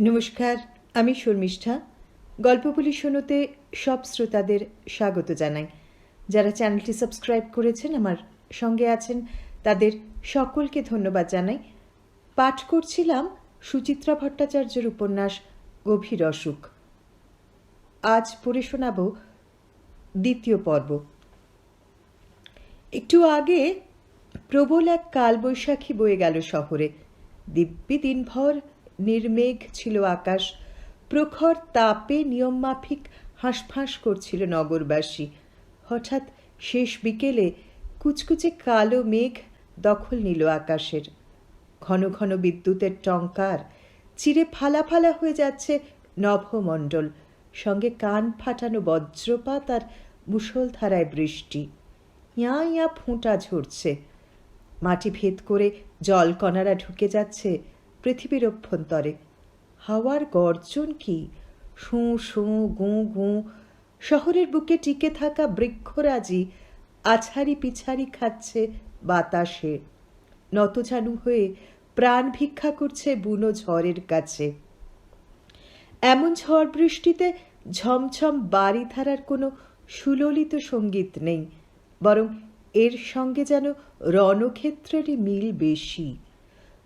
নমস্কার, আমি শর্মিষ্ঠা। গল্প বলি শোনোতে সব শ্রোতাদের স্বাগত জানাই। যারা চ্যানেলটি সাবস্ক্রাইব করেছেন, আমার সঙ্গে আছেন, তাদের সকলকে ধন্যবাদ জানাই। পাঠ করছিলাম সুচিত্রা ভট্টাচার্যের উপন্যাস গভীর অসুখ। আজ পড়ে শোনাব দ্বিতীয় পর্ব। একটু আগে প্রবল এক কালবৈশাখী বয়ে গেল শহরে। দিব্যি দিনভর নির্মেঘ ছিল আকাশ। প্রখর তাপে নিয়মমাফিক হাঁসফাঁস করছিল নগরবাসী। হঠাৎ শেষ বিকেলে কুচকুচে কালো মেঘ দখল নিল আকাশের। ঘন ঘন বিদ্যুতের টঙ্কার, চিরে ফালা ফালা হয়ে যাচ্ছে নভমণ্ডল, সঙ্গে কান ফাটানো বজ্রপাত আর মুষলধারায় বৃষ্টি। ইয়া ইয়া ফোঁটা ঝরছে, মাটি ভেদ করে জলকণারা ঢুকে যাচ্ছে পৃথিবীর অভ্যন্তরে। হাওয়ার গর্জন কি! শোঁ শোঁ গুঁ গুঁ। শহরের বুকে টিকে থাকা বৃক্ষরাজি আছাড়ি পিছাড়ি খাচ্ছে বাতাসে, নতজানু হয়ে প্রাণ ভিক্ষা করছে বুনো ঝড়ের কাছে। এমন ঝড় বৃষ্টিতে ঝমঝম বারিধারার কোনো সুললিত সঙ্গীত নেই, বরং এর সঙ্গে যেন রণক্ষেত্রেরই মিল বেশি।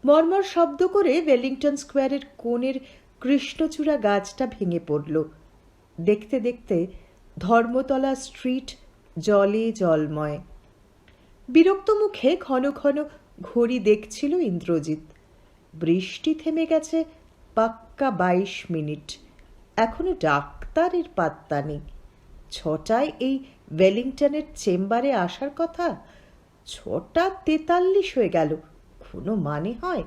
মর্মর শব্দ করে ওয়েলিংটন স্কোয়ারের কোণের কৃষ্ণচূড়া গাছটা ভেঙে পড়ল। দেখতে দেখতে ধর্মতলা স্ট্রিট জলে জলময়। বিরক্ত মুখে ঘন ঘন ঘড়ি দেখছিল ইন্দ্রজিৎ। বৃষ্টি থেমে গেছে পাক্কা 22 মিনিট। এখনো ডাক্তারের পাত্তা নেই। 6টায় এই ওয়েলিংটনের চেম্বারে আসার কথা, 6:43 হয়ে গেল। কোনো মানে হয়?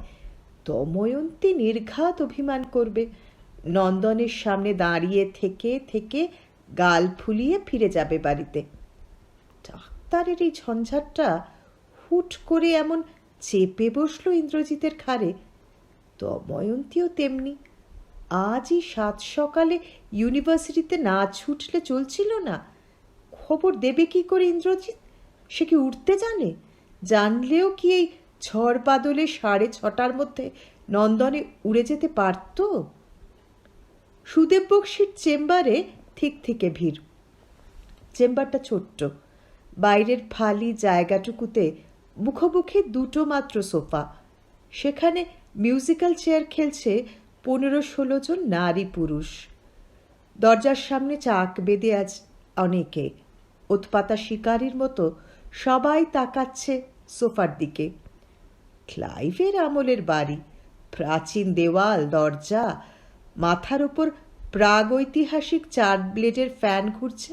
দময়ন্তী নির্ঘাত অভিমান করবে, নন্দনের সামনে দাঁড়িয়ে থেকে থেকে গাল ফুলিয়ে ফিরে যাবে বাড়িতে। ডাক্তারের এই ঝঞ্ঝাটটা হুট করে এমন চেপে বসল ইন্দ্রজিতের ঘাড়ে। দময়ন্তীও তেমনি। আজই 7 সকালে ইউনিভার্সিটিতে না ছুটলে চলছিল না। খবর দেবে কি করে ইন্দ্রজিৎ? সে কি উঠতে জানে? জানলেও কি এই ঝড় বাদলে 6:30টার মধ্যে নন্দনে উড়ে যেতে পারত? সুদেব বক্সির চেম্বারে ঠিক থেকে ভিড়। চেম্বারটা ছোট্ট। বাইরের ফালি জায়গাটুকুতে মুখোমুখি 2টো মাত্র সোফা। সেখানে মিউজিক্যাল চেয়ার খেলছে 15-16 জন নারী পুরুষ। দরজার সামনে চাক বেঁধে আছে অনেকে। ওতপাতা শিকারীর মতো সবাই তাকাচ্ছে সোফার দিকে। ক্লাইভের আমলের বাড়ি, প্রাচীন দেওয়াল, দরজা, মাথার ওপর প্রাগৈতিহাসিক 4 ব্লেডের ফ্যান ঘুরছে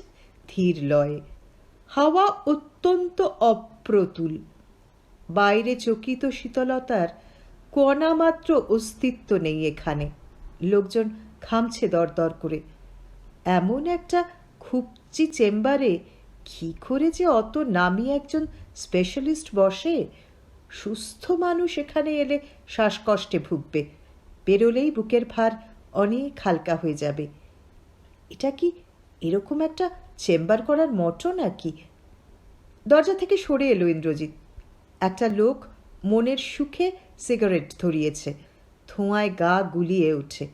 ধীর লয়ে। হাওয়া অত্যন্ত অপ্রতুল। বাইরে চকিত শীতলতার কণামাত্র অস্তিত্ব নেই এখানে। লোকজন ঘামছে দরদর করে। এমন একটা খুবচি চেম্বারে কি করে যে অত নামি একজন স্পেশালিস্ট বসে? সুস্থ মানুষ এখানে এলে শ্বাসকষ্টে ভুগবে, বেরোলেই বুকের ভার অনেক হালকা হয়ে যাবে। এটা কি এরকম একটা চেম্বার করার মতো নাকি? দরজা থেকে সরে এলো ইন্দ্রজিৎ। একটা লোক মনের সুখে সিগারেট ধরিয়েছে। ধোঁয়ায় গা গুলিয়ে ওঠে।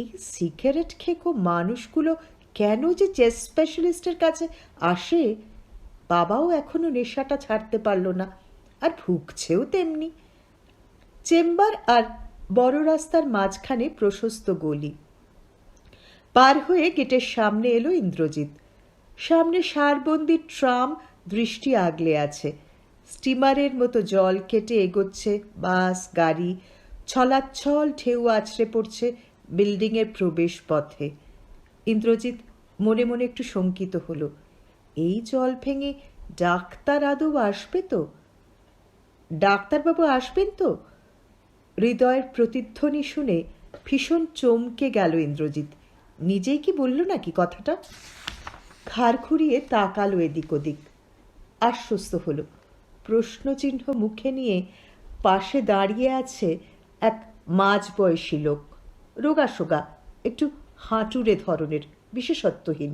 এই সিগারেট খেকো মানুষগুলো কেন যে চেস্ট স্পেশালিস্টের কাছে আসে? বাবাও এখনো নেশাটা ছাড়তে পারল না, আর ভুগছেও তেমনি। চেম্বার আর বড় রাস্তার মাঝখানে প্রশস্ত গলি। পার হয়ে গেটের সামনে এলো ইন্দ্রজিৎ। সামনে সারবন্দি ট্রাম দৃষ্টি আগলে আছে। স্টিমারের মতো জল কেটে এগোচ্ছে বাস, গাড়ি। ছলাচ্ছল ঢেউ আছড়ে পড়ছে বিল্ডিংয়ের প্রবেশ পথে। ইন্দ্রজিৎ মনে মনে একটু শঙ্কিত হলো। এই জল ভেঙে ডাক্তার আদৌ আসবে তো? ডাক্তারবাবু আসবেন তো? হৃদয়ের প্রতিধ্বনি শুনে ভীষণ চমকে গেল ইন্দ্রজিৎ। নিজেই কি বলল নাকি কথাটা? ঘাড় ঘুরিয়ে তাকালো এদিক ওদিক। আশ্বস্ত হলো। প্রশ্নচিহ্ন মুখে নিয়ে পাশে দাঁড়িয়ে আছে এক মাঝবয়সী লোক, রোগাসোগা, একটু হাঁটুরে ধরনের, বিশেষত্বহীন।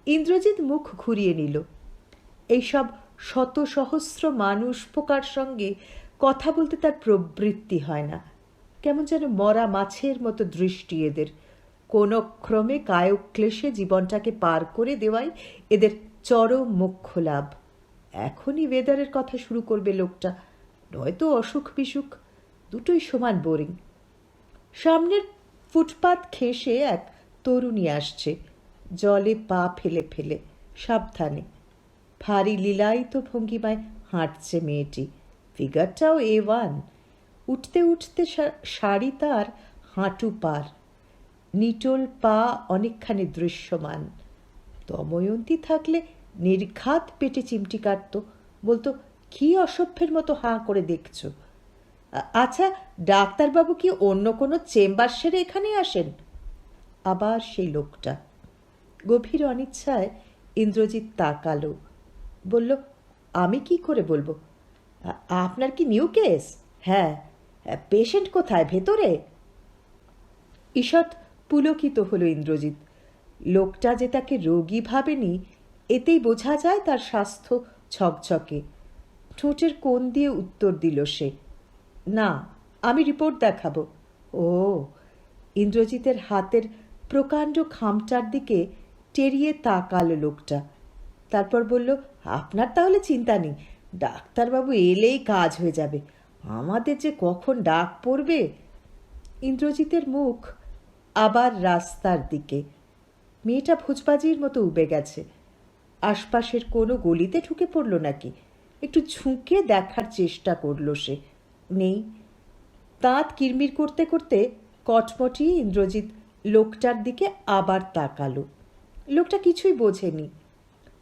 ইন্দ্রজিৎ মুখ ঘুরিয়ে নিল। এইসব শত সহস্র মানুষ পোকার সঙ্গে কথা বলতে তার প্রবৃত্তি হয় না। কেমন যেন মরা মাছের মতো দৃষ্টি এদের। কোনো ক্রমে কায়ক ক্লেশে জীবনটাকে পার করে দেওয়াই এদের চরম মোক্ষ লাভ। এখনই ওয়েদারের কথা শুরু করবে লোকটা, নয়তো অসুখ বিসুখ, দুটোই সমান বোরিং। সামনের ফুটপাত ঘেঁষে এক তরুণী আসছে, জলে পা ফেলে ফেলে, সাবধানে। ভারী লীলায়িত ভঙ্গিমায় হাঁটছে মেয়েটি, ফিগারটাও A1। উঠতে উঠতে শাড়ি তার হাঁটু পার, নিটোল পা অনেকখানি দৃশ্যমান। দময়ন্তী থাকলে নির্ঘাত পেটে চিমটি কাটত, বলতো, কি অসভ্যের মতো হাঁ করে দেখছো? আচ্ছা, ডাক্তারবাবু কি অন্য কোনো চেম্বার সেরে এখানে আসেন? আবার সেই লোকটা। গভীর অনিচ্ছায় ইন্দ্রজিৎ তাকালো, বলল, আমি কি করে বলবো? আপনার কি নিউ কেস? হ্যাঁ। পেশেন্ট কোথায়, ভেতরে? ঈষৎ পুলকিত হলো ইন্দ্রজিৎ। লোকটা যে তাকে রোগী ভাবেনি এতেই বোঝা যায় তার স্বাস্থ্য ছকছকে। ঠোঁটের কোণ দিয়ে উত্তর দিল সে, না, আমি রিপোর্ট দেখাবো। ও। ইন্দ্রজিতের হাতের প্রকাণ্ড খামটার দিকে টেরিয়ে তাকালো লোকটা, তারপর বলল, আপনার তাহলে চিন্তা নেই, ডাক্তারবাবু এলেই কাজ হয়ে যাবে। আমাদের যে কখন ডাক পড়বে। ইন্দ্রজিতের মুখ আবার রাস্তার দিকে। মেয়েটা ভোজবাজির মতো উবে গেছে। আশপাশের কোনো গলিতে ঢুকে পড়ল নাকি? একটু ঝুঁকে দেখার চেষ্টা করল সে, নেই। দাঁত কিরমির করতে করতে কটমটিয়ে ইন্দ্রজিৎ লোকটার দিকে আবার তাকালো। লোকটা কিছুই বোঝেনি,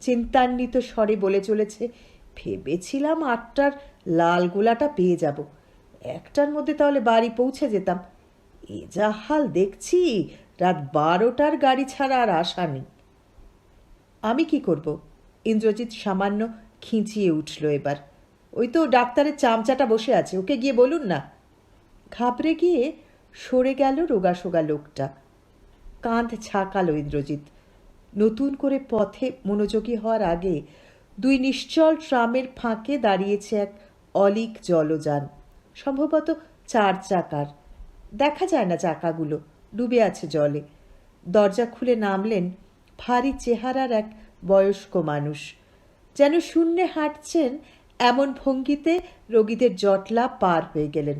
চিন্তান্বিত স্বরে বলে চলেছে, ভেবেছিলাম 8টার লাল গোলাটা পেয়ে যাব, 1টার মধ্যে তাহলে বাড়ি পৌঁছে যেতাম। এ যা হাল দেখছি, রাত 12টার গাড়ি ছাড়া আর আশা নেই। আমি কি করব? ইন্দ্রজিৎ সামান্য খিঁচিয়ে উঠল এবার। ওই তো ডাক্তারের চামচাটা বসে আছে, ওকে গিয়ে বলুন না। ঘাবড়ে গিয়ে সরে গেল রোগাসোগা লোকটা। কাঁধ ঝাঁকালো ইন্দ্রজিৎ। নতুন করে পথে মনোযোগী হওয়ার আগে 2 নিশ্চল ট্রামের ফাঁকে দাঁড়িয়েছে এক অলিক জলযান, সম্ভবত 4 চাকার। দেখা যায় না চাকাগুলো, ডুবে আছে জলে। দরজা খুলে নামলেন ভারী চেহারার এক বয়স্ক মানুষ, যেন শূন্যে হাঁটছেন এমন ভঙ্গিতে রোগীদের জটলা পার হয়ে গেলেন।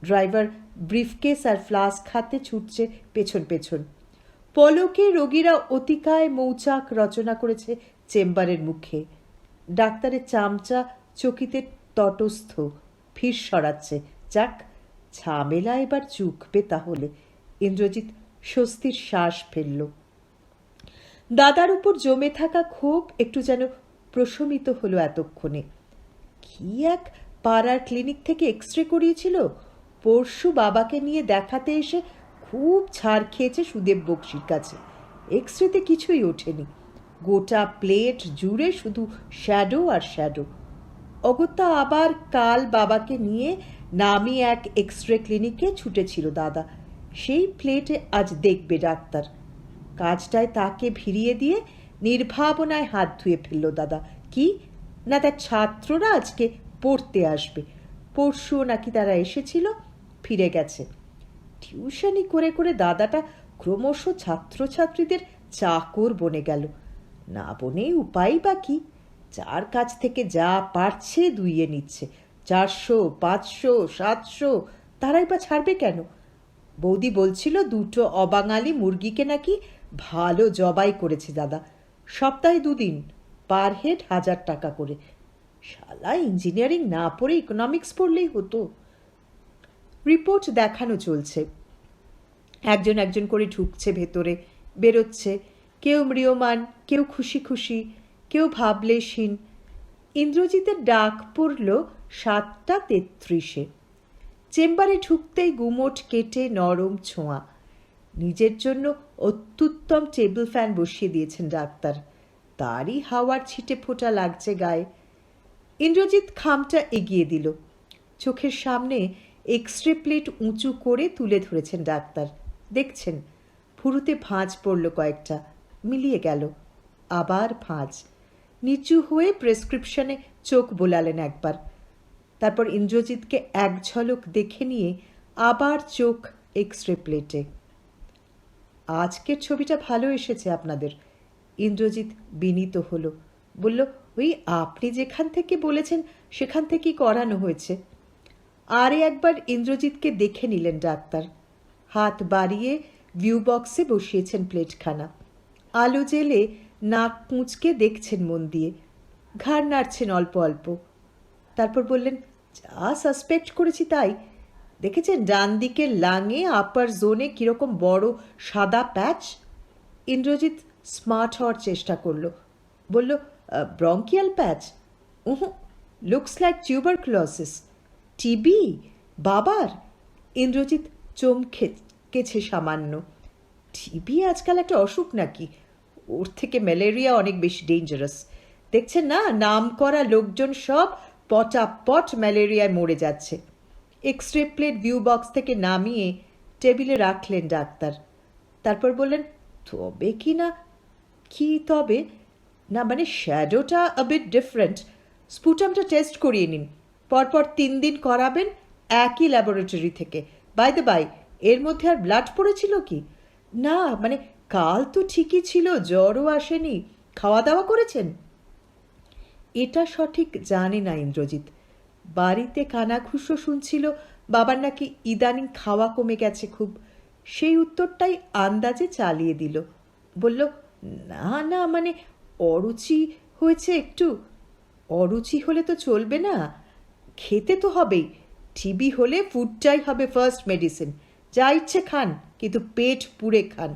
ড্রাইভার ব্রিফকেস আর ফ্লাস্ক হাতে ছুটছে পেছন পেছন। পলকে রোগীরা অতিকায় মৌচাক রচনা করেছে চেম্বারের মুখে। ডাক্তারের চামচা চকিতে তটস্থ, ফির সরাচ্ছে। যাক, ঝামেলা এবার চুকবে তাহলে। ইন্দ্রজিৎ স্বস্তির শ্বাস ফেলল। দাদার উপর জমে থাকা ক্ষোভ একটু যেন প্রশমিত হলো এতক্ষণে। কি এক পাড়ার ক্লিনিক থেকে এক্সরে করিয়েছিল, পরশু বাবাকে নিয়ে দেখাতে এসে খুব ছাড় খেয়েছে সুদেব বক্সির কাছে। এক্সরেতে কিছুই ওঠেনি, গোটা প্লেট জুড়ে শুধু শ্যাডো আর শ্যাডো। অগত্যা আবার কাল বাবাকে নিয়ে নামি এক এক্সরে ক্লিনিকে ছুটেছিল দাদা। সেই প্লেটে আজ দেখবে ডাক্তার। কাজটায় তাকে ভিড়িয়ে দিয়ে নির্ভাবনায় হাত ধুয়ে ফেলল দাদা। কি না, তার ছাত্ররা আজকে পড়তে আসবে। পরশুও নাকি তারা এসেছিল, ফিরে গেছে। টিউশনি করে করে দাদাটা ক্রমশ ছাত্রছাত্রীদের চাকর বনে গেল। না বনে উপায় বা কি? যার কাছ থেকে যা পারছে দুইয়ে নিচ্ছে। 400, 500, 700, তারাই বা ছাড়বে কেন? বৌদি বলছিল 2টো অবাঙালি মুরগিকে নাকি ভালো জবাই করেছে দাদা। সপ্তাহে 2 দিন, পার হেড 1000 টাকা করে। শালা ইঞ্জিনিয়ারিং না পড়ে ইকোনমিক্স পড়লেই হতো। রিপোর্ট দেখানো চলছে। একজন একজন করে ঢুকছে ভেতরে, বেরোচ্ছে। কেউ ম্রিয়মান, কেউ খুশি খুশি, কেউ ভাবলেশহীন। ইন্দ্রজিতের ডাক পড়ল 7:33। চেম্বারে ঢুকতেই গুমোট কেটে নরম ছোঁয়া। নিজের জন্য অত্যুত্তম টেবিল ফ্যান বসিয়ে দিয়েছেন ডাক্তার, তারই হাওয়ার ছিটে ফোঁটা লাগছে গায়ে। ইন্দ্রজিৎ খামটা এগিয়ে দিল। চোখের সামনে এক্সরে প্লেট উঁচু করে তুলে ধরেছেন ডাক্তার। দেখছেন, ভুরুতে ভাঁজ পড়ল কয়েকটা, মিলিয়ে গেল। আবার ভাঁজ। নিচু হয়ে প্রেসক্রিপশনে চোখ বোলালেন একবার। তারপর ইন্দ্রজিৎকে এক ঝলক দেখে নিয়ে আবার চোখ এক্সরে প্লেটে। আজকের ছবিটা ভালো এসেছে আপনাদের। ইন্দ্রজিৎ বিনীত হলো, বলল, ওই আপনি যেখান থেকে বলেছেন সেখান থেকেই করানো হয়েছে। আরে একবার ইন্দ্রজিৎকে দেখে নিলেন ডাক্তার। হাত বাড়িয়ে ভিউ বক্সে বসিয়েছেন প্লেটখানা। আলো জেলে নাক কুঁচকে দেখছেন মন দিয়ে, ঘাড় নাড়ছেন অল্প অল্প। তারপর বললেন, যা সাসপেক্ট করেছি তাই। দেখেছেন ডান দিকের লাঙে আপার জোনে কিরকম বড় সাদা প্যাচ? ইন্দ্রজিৎ স্মার্ট হওয়ার চেষ্টা করলো, বলল, ব্রঙ্কিয়াল প্যাচ? উহু, লুকস লাইক টিউবারকুলোসিস। টিবি বাবার? ইন্দ্রজিৎ চমকেছে সামান্য। টিবি আজকাল একটা অসুখ নাকি? ওর থেকে ম্যালেরিয়া অনেক বেশি ডেঞ্জারাস। দেখছেন না, নাম করা লোকজন সব পটাপট ম্যালেরিয়ায় মরে যাচ্ছে। এক্সরে প্লেট ভিউ বক্স থেকে নামিয়ে টেবিলে রাখলেন ডাক্তার। তারপর বললেন, তবে কি না? কি তবে? না মানে শ্যাডোটা আ বিট ডিফারেন্ট। স্পুটামটা টেস্ট করিয়ে নিন, পরপর 3 দিন করাবেন একই ল্যাবরেটরি থেকে। বাই দ্য বাই, এর মধ্যে আর ব্লাড পড়েছিল কি? না মানে কাল তো ঠিকই ছিল, জ্বরও আসেনি। খাওয়া দাওয়া করেছেন? এটা সঠিক জানে না ইন্দ্রজিৎ। বাড়িতে কানাঘুষো শুনছিল বাবার নাকি ইদানিং খাওয়া কমে গেছে খুব। সেই উত্তরটাই আন্দাজে চালিয়ে দিল। বলল, না না মানে অরুচি হয়েছে একটু। অরুচি হলে তো চলবে না, খেতে তো হবেই। টিবি হলে ফুডটাই হবে ফার্স্ট মেডিসিন। যা ইচ্ছে খান, কিন্তু পেট পুড়ে খান।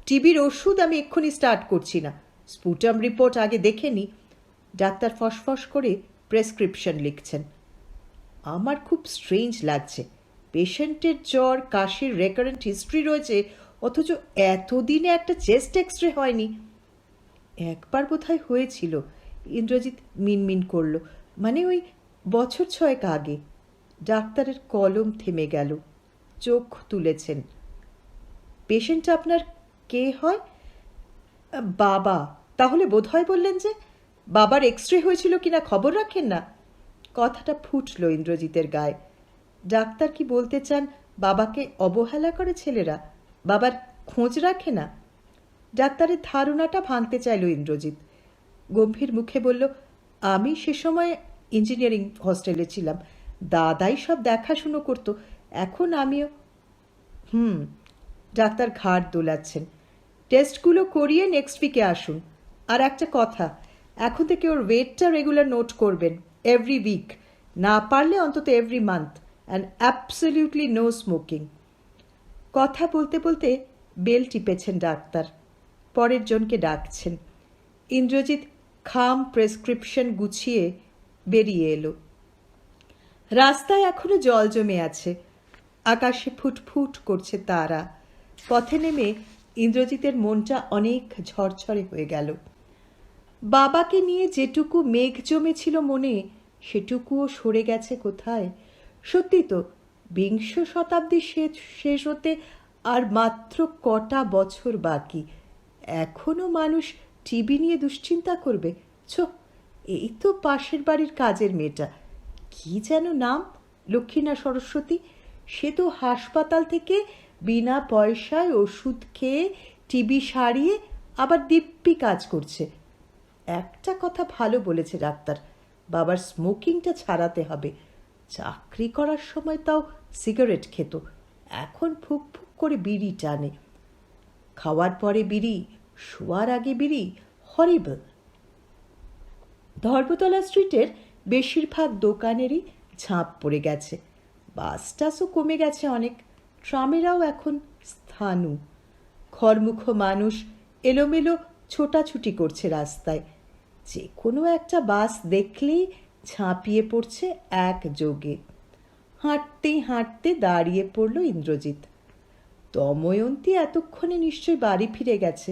টিবির ওষুধ আমি এক্ষুনি স্টার্ট করছি না, স্পুটাম রিপোর্ট আগে দেখে নি। ডাক্তার ফসফস করে প্রেসক্রিপশন লিখছেন। আমার খুব স্ট্রেঞ্জ লাগছে, পেশেন্টের জ্বর কাশির রেকারেন্ট হিস্ট্রি রয়েছে, অথচ এতদিনে একটা চেস্ট এক্সরে হয়নি। একবার বোধহয় হয়েছিল, ইন্দ্রজিৎ মিনমিন করল, মানে ওই বছর 6 আগে। ডাক্তারের কলম থেমে গেল, চোখ তুলেছেন। পেশেন্ট আপনার কে হয়? বাবা। তাহলে বোধহয় বললেন যে বাবার এক্সরে হয়েছিল কিনা খবর রাখেন না? কথাটা ফুটল ইন্দ্রজিতের গায়ে। ডাক্তার কি বলতে চান বাবাকে অবহেলা করে ছেলেরা, বাবার খোঁজ রাখে না? ডাক্তারের ধারণাটা ভাঙতে চাইল ইন্দ্রজিৎ। গম্ভীর মুখে বলল, আমি সে সময় ইঞ্জিনিয়ারিং হস্টেলে ছিলাম, দাদাই সব দেখাশুনো করতো, এখন আমিও। ডাক্তার ঘাড় দোলাচ্ছেন। টেস্টগুলো করিয়ে নেক্সট উইকে আসুন। আর একটা কথা, এখন থেকে ওর ওয়েটটা রেগুলার নোট করবেন, এভরি উইক, না পারলে অন্তত every month, and absolutely no smoking. কথা বলতে বলতে বেল টিপেছেন ডাক্তার, পরের জনকে ডাকছেন। ইন্দ্রজিৎ খাম প্রেসক্রিপশন গুছিয়ে বেরিয়ে এলো। রাস্তায় এখনো জল জমে আছে, আকাশে ফুটফুট করছে তারা। পথে নেমে ইন্দ্রজিতের মনটা অনেক ঝরঝরে হয়ে গেল। বাবাকে নিয়ে যেটুকু মেঘ জমেছিল মনে, সেটুকুও সরে গেছে কোথায়। সত্যি তো, 20 শতাব্দী শেষ হতে আর মাত্র কটা বছর বাকি। এখনো মানুষ টিবি নিয়ে দুশ্চিন্তা করবে? এই তো পাশের বাড়ির কাজের মেয়েটা, কি যেন নাম, লক্ষ্মী না সরস্বতী, সে তো হাসপাতাল থেকে বিনা পয়সায় ওষুধ খেয়ে টিবি সারিয়ে আবার দিব্যি কাজ করছে। একটা কথা ভালো বলেছে ডাক্তার, বাবার স্মোকিংটা ছাড়াতে হবে। চাকরি করার সময় তাও সিগারেট খেত, এখন ফুক ফুক করে বিড়ি টানে। খাওয়ার পরে বিড়ি, শোয়ার আগে বিড়ি, হরিবল। ধর্মতলা স্ট্রিটের বেশিরভাগ দোকানেরই ঝাঁপ পড়ে গেছে। বাস টাসও কমে গেছে অনেক, ট্রামেরাও এখন স্থানু। খরমুখ মানুষ এলোমেলো ছোটাছুটি করছে রাস্তায়। যে কোনো একটা বাস দেখলেই ঝাঁপিয়ে পড়ছে একযোগে। হাঁটতে হাঁটতে দাঁড়িয়ে পড়ল ইন্দ্রজিৎ। দময়ন্তী এতক্ষণে নিশ্চয়ই বাড়ি ফিরে গেছে।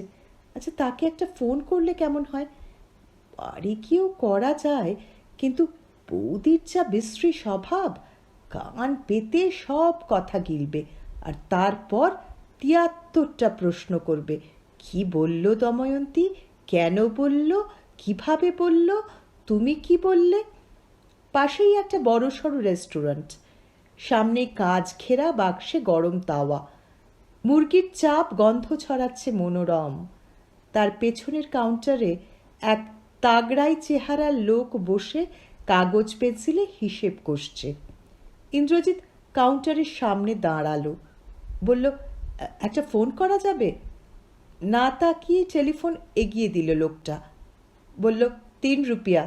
আচ্ছা, তাকে একটা ফোন করলে কেমন হয়? বাড়ি গিয়েও করা যায়, কিন্তু বৌদির যা বিশ্রী স্বভাব, কান পেতে সব কথা গিলবে, আর তারপর 73টা প্রশ্ন করবে। কি বলল দময়ন্তী, কেন বলল, কিভাবে বলল, তুমি কি বললে? পাশেই একটা বড়সড় রেস্টুরেন্ট, সামনে কাজ ঘেরা বাক্সে গরম তাওয়া, মুরগির চাপ গন্ধ ছড়াচ্ছে মনোরম। তার পেছনের কাউন্টারে এক তাগড়াই চেহারার লোক বসে কাগজ পেন্সিলে হিসেব কষছে। ইন্দ্রজিৎ কাউন্টারের সামনে দাঁড়ালো, বলল, একটা ফোন করা যাবে? না তাকিয়ে টেলিফোন এগিয়ে দিল লোকটা, বলল, 3 রুপিয়া।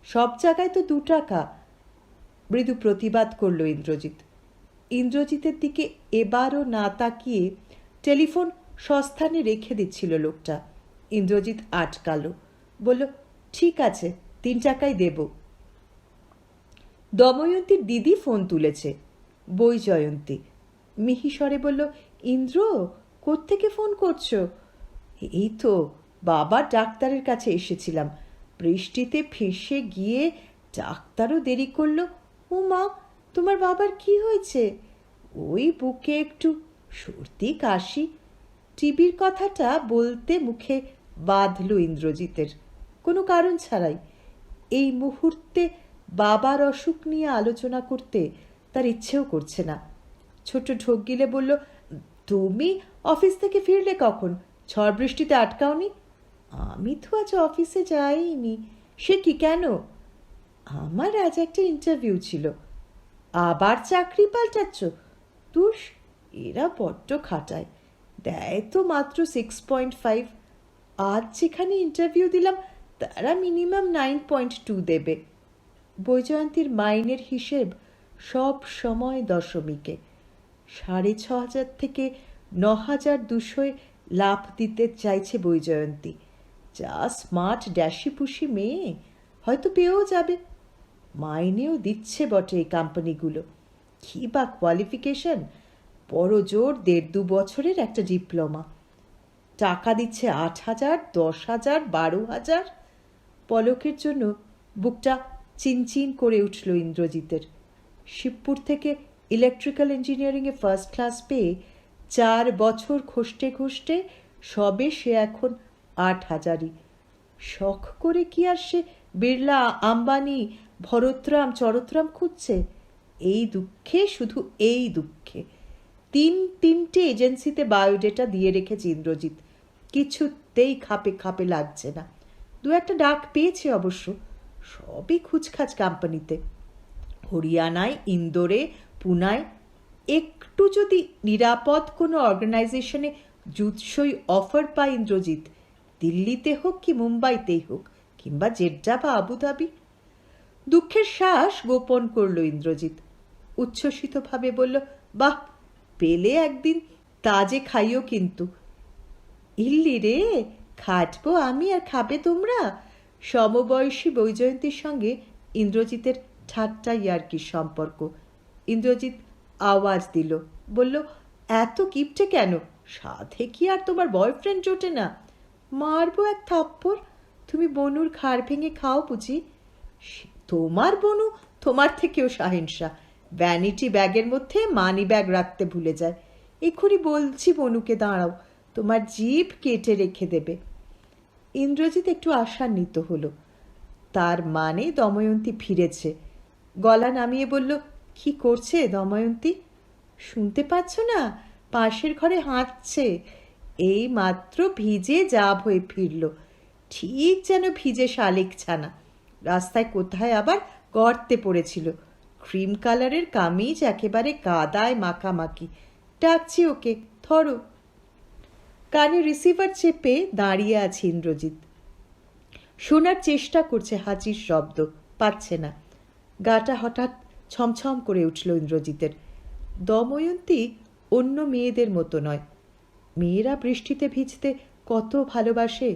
সব জায়গায় তো 2 টাকা। মৃদু প্রতিবাদ করল ইন্দ্রজিৎ। ইন্দ্রজিতের দিকে এবারও না তাকিয়ে টেলিফোন সস্থানে রেখে দিচ্ছিল লোকটা। ইন্দ্রজিৎ আটকালো, বলল, ঠিক আছে, 3 টাকাই দেব। দময়ন্তীর দিদি ফোন তুলেছে, বৈজয়ন্তী। মিহিস্বরে বলল, ইন্দ্র, কোত্থেকে ফোন করছো? এই তো বাবার ডাক্তারের কাছে এসেছিলাম, বৃষ্টিতে ফেঁসে গিয়ে ডাক্তারও দেরি করলো। ও মা, তোমার বাবার কি হয়েছে? ওই বুকে একটু সর্দি কাশি। টিবির কথাটা বলতে মুখে বাঁধল ইন্দ্রজিতের, কোনো কারণ ছাড়াই। এই মুহূর্তে বাবার অসুখ নিয়ে আলোচনা করতে তার ইচ্ছেও করছে না। ছোট ঢোক গিলে বলল, তুমি অফিস থেকে ফিরলে কখন? ঝড় বৃষ্টিতে আটকাওনি? আমি তো আজ অফিসে যাইনি। সে কি, কেন? আমার আজ একটা ইন্টারভিউ ছিল। আবার চাকরি পাল্টাচ্ছ? তুষ, এরা বড্ড খাটায়, দেয় তো মাত্র 6.5। আজ যেখানে ইন্টারভিউ দিলাম তারা মিনিমাম 9.2 দেবে। বৈজয়ন্তীর মাইনের হিসেব সব সময় দশমিকে। 6,500 থেকে 9,200 লাভ দিতে চাইছে বৈজয়ন্তী। যা স্মার্ট ড্যাশিপুশি মেয়ে, হয়তো পেয়েও যাবে। মাইনেও দিচ্ছে বটে এই কোম্পানিগুলো। কি বা কোয়ালিফিকেশন? বড় জোর 1.5-2 বছরের একটা ডিপ্লোমা। টাকা দিচ্ছে 8,000, 10,000, 12,000। পলকের জন্য বুকটা চিনচিন করে উঠল ইন্দ্রজিতের। শিবপুর থেকে ইলেকট্রিক্যাল ইঞ্জিনিয়ারিংয়ে ফার্স্ট ক্লাস পেয়ে 4 বছর খসতে খসতে সবে সে এখন 8,000ই। শখ করে কি আর সে বিড়লা, আম্বানি, ভরতরাম, চরতরাম খুঁজছে? এই দুঃখে, শুধু এই দুঃখে 3টে এজেন্সিতে বায়োডেটা দিয়ে রেখেছে ইন্দ্রজিৎ। কিছুতেই খাপে খাপে লাগছে না। 2-একটা ডাক পেয়েছে অবশ্য, সবই খুচখাচ কোম্পানিতে। হরিয়ানায়, ইন্দোরে, পুনায়। একটু যদি নিরাপদ কোনো অর্গানাইজেশনে জুৎসই অফার পায় ইন্দ্রজিৎ, দিল্লিতে হোক কি মুম্বাইতেই হোক, কিংবা জেড্ডা বা আবুধাবি। দুঃখের শ্বাস গোপন করল ইন্দ্রজিৎ। উচ্ছ্বসিতভাবে বলল, বাহ, পেলে একদিন তা যে খাইও কিন্তু। ইল্লি রে, খাটবো আমি আর খাবে তোমরা? সমবয়সী বৈজয়ন্তীর সঙ্গে ইন্দ্রজিতের ঠাট্টা ইয়ার্কির সম্পর্ক। ইন্দ্রজিৎ আওয়াজ দিল, বলল, এত কিপটে কেন? সাথে কি আর তোমার বয়ফ্রেন্ড জোটে না? মারবো এক থাপ্পড়। তুমি বনুর ঘাড় ভেঙে খাও বুঝি? তোমার বনু তোমার থেকেও সাহিংসা। ভ্যানিটি ব্যাগের মধ্যে মানি ব্যাগ রাখতে ভুলে যায়। এক্ষুনি বলছি বনুকে, দাঁড়াও, তোমার জিভ কেটে রেখে দেবে। ইন্দ্রজিৎ একটু আশান্বিত হলো। তার মানে দময়ন্তী ফিরেছে। গলা নামিয়ে বলল, কি করছে দময়ন্তী? শুনতে পাচ্ছ না? পাশের ঘরে হাঁটছে। এই মাত্র ভিজে জাব হয়ে ফিরল, ঠিক যেন ভিজে শালিক ছানা। রাস্তায় কোথায় আবার গর্তে পড়েছিল। ক্রিম কালারের কামিজ একেবারে কাদায় মাখামাখি। ডাকছি ওকে, ধরো। কানে রিসিভার চেপে দাঁড়িয়ে আছে ইন্দ্রজিৎ। শোনার চেষ্টা করছে হাঁচির শব্দ, পাচ্ছে না। গাটা হঠাৎ ছমছম করে উঠল ইন্দ্রজিতের। দময়ন্তী অন্য মেয়েদের মতো নয়। মেয়েরা বৃষ্টিতে ভিজতে কত ভালোবাসে।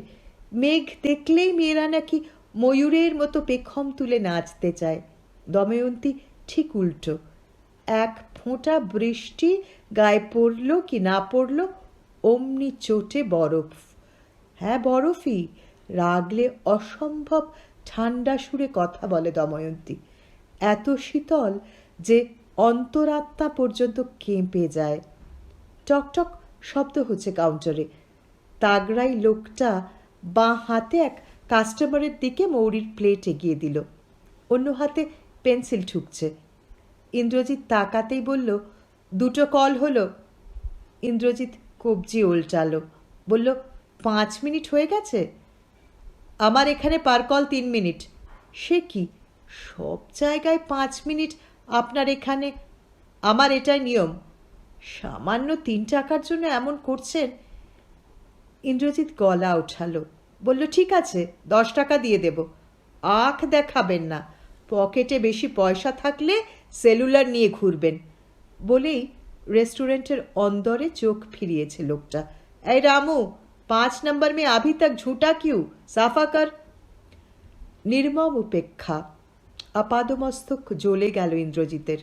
মেঘ দেখলেই মেয়েরা নাকি ময়ূরের মতো পেখম তুলে নাচতে চায়। দময়ন্তী ঠিক উল্টো। এক ফোঁটা বৃষ্টি গায়ে পড়ল কি না পড়ল, অমনি চোটে বরফ। হ্যাঁ, বরফই। রাগলে অসম্ভব ঠান্ডা সুরে কথা বলে দময়ন্তী, এত শীতল যে অন্তরাত্মা পর্যন্ত কেঁপে যায়। টকটক শব্দ হচ্ছে কাউন্টারে। তাগড়াই লোকটা বাঁ হাতে এক কাস্টমারের দিকে মৌরির প্লেট এগিয়ে দিল, অন্য হাতে পেন্সিল ঠুকছে। ইন্দ্রজিৎ তাকাতেই বলল, 2টো কল হলো। ইন্দ্রজিৎ কবজি ওল্টালো, বলল, 5 মিনিট হয়ে গেছে? আমার এখানে পার কল 3 মিনিট। সে কি, সব জায়গায় 5 মিনিট, আপনার এখানে? আমার এটাই নিয়ম। সামান্য 3 টাকার জন্য এমন করছেন? ইন্দ্রজিৎ গলা ওঠালো, বলল, ঠিক আছে, 10 টাকা দিয়ে দেব। আখ দেখাবেন না, পকেটে বেশি পয়সা থাকলে সেলুলার নিয়ে ঘুরবেন। বলেই রেস্টুরেন্টের অন্দরে চোখ ফিরিয়েছে লোকটা। এই রামু, 5 নম্বর মে আভি তক ঝুটা কিউ, সাফা কর। নির্মম উপেক্ষা। আপাদমস্তক জ্বলে গেল ইন্দ্রজিতের।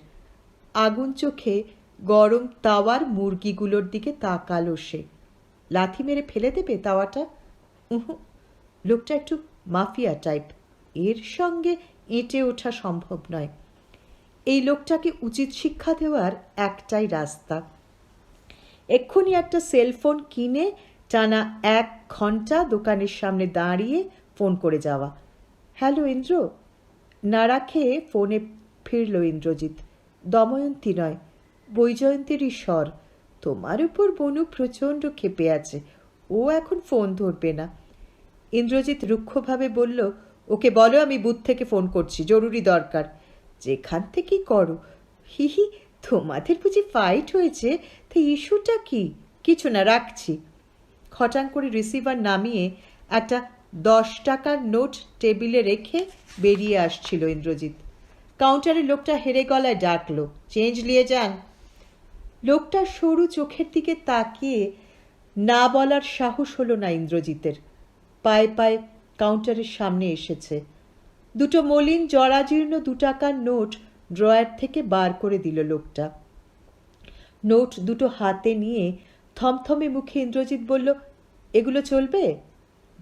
আগুন চোখে গরম তাওয়ার মুরগিগুলোর দিকে তাকালো সে। লাথি মেরে ফেলে দেবে তাওয়াটা? লোকটা একটু মাফিয়া টাইপ, এর সঙ্গে এঁটে ওঠা সম্ভব নয়। এই লোকটাকে উচিত শিক্ষা দেওয়ার একটাই রাস্তা, এক্ষুনি একটা সেলফোন কিনে টানা 1 ঘন্টা দোকানের সামনে দাঁড়িয়ে ফোন করে যাওয়া। হ্যালো ইন্দ্র। নাড়া খেয়ে ফোনে ফিরল ইন্দ্রজিৎ। দময়ন্তী নয়, বৈজয়ন্তীরই স্বর। তোমার উপর বনু প্রচণ্ড ক্ষেপে আছে, ও এখন ফোন ধরবে না। ইন্দ্রজিৎ রুক্ষভাবে বলল, ওকে বলো আমি বুথ থেকে ফোন করছি, জরুরি দরকার। যেখান থেকেই করো। হি, তোমাদের বুঝি ফাইট হয়েছে? তো ইস্যুটা কি? কিছু না, রাখছি। খটাং করে রিসিভার নামিয়ে একটা 10 টাকার নোট টেবিলে রেখে বেরিয়ে আসছিল ইন্দ্রজিৎ। কাউন্টারের লোকটা হেরে গলায় ডাকল, চেঞ্জ নিয়ে যান। লোকটা সরু চোখের দিকে তাকিয়ে না বলার সাহস হলো না ইন্দ্রজিতের। পায়ে পায়ে কাউন্টারের সামনে এসেছে। 2টো মলিন জরাজীর্ণ 2 টাকার নোট ড্রয়ার থেকে বার করে দিল লোকটা। নোট 2টো হাতে নিয়ে থমথমে মুখে ইন্দ্রজিৎ বলল, এগুলো চলবে?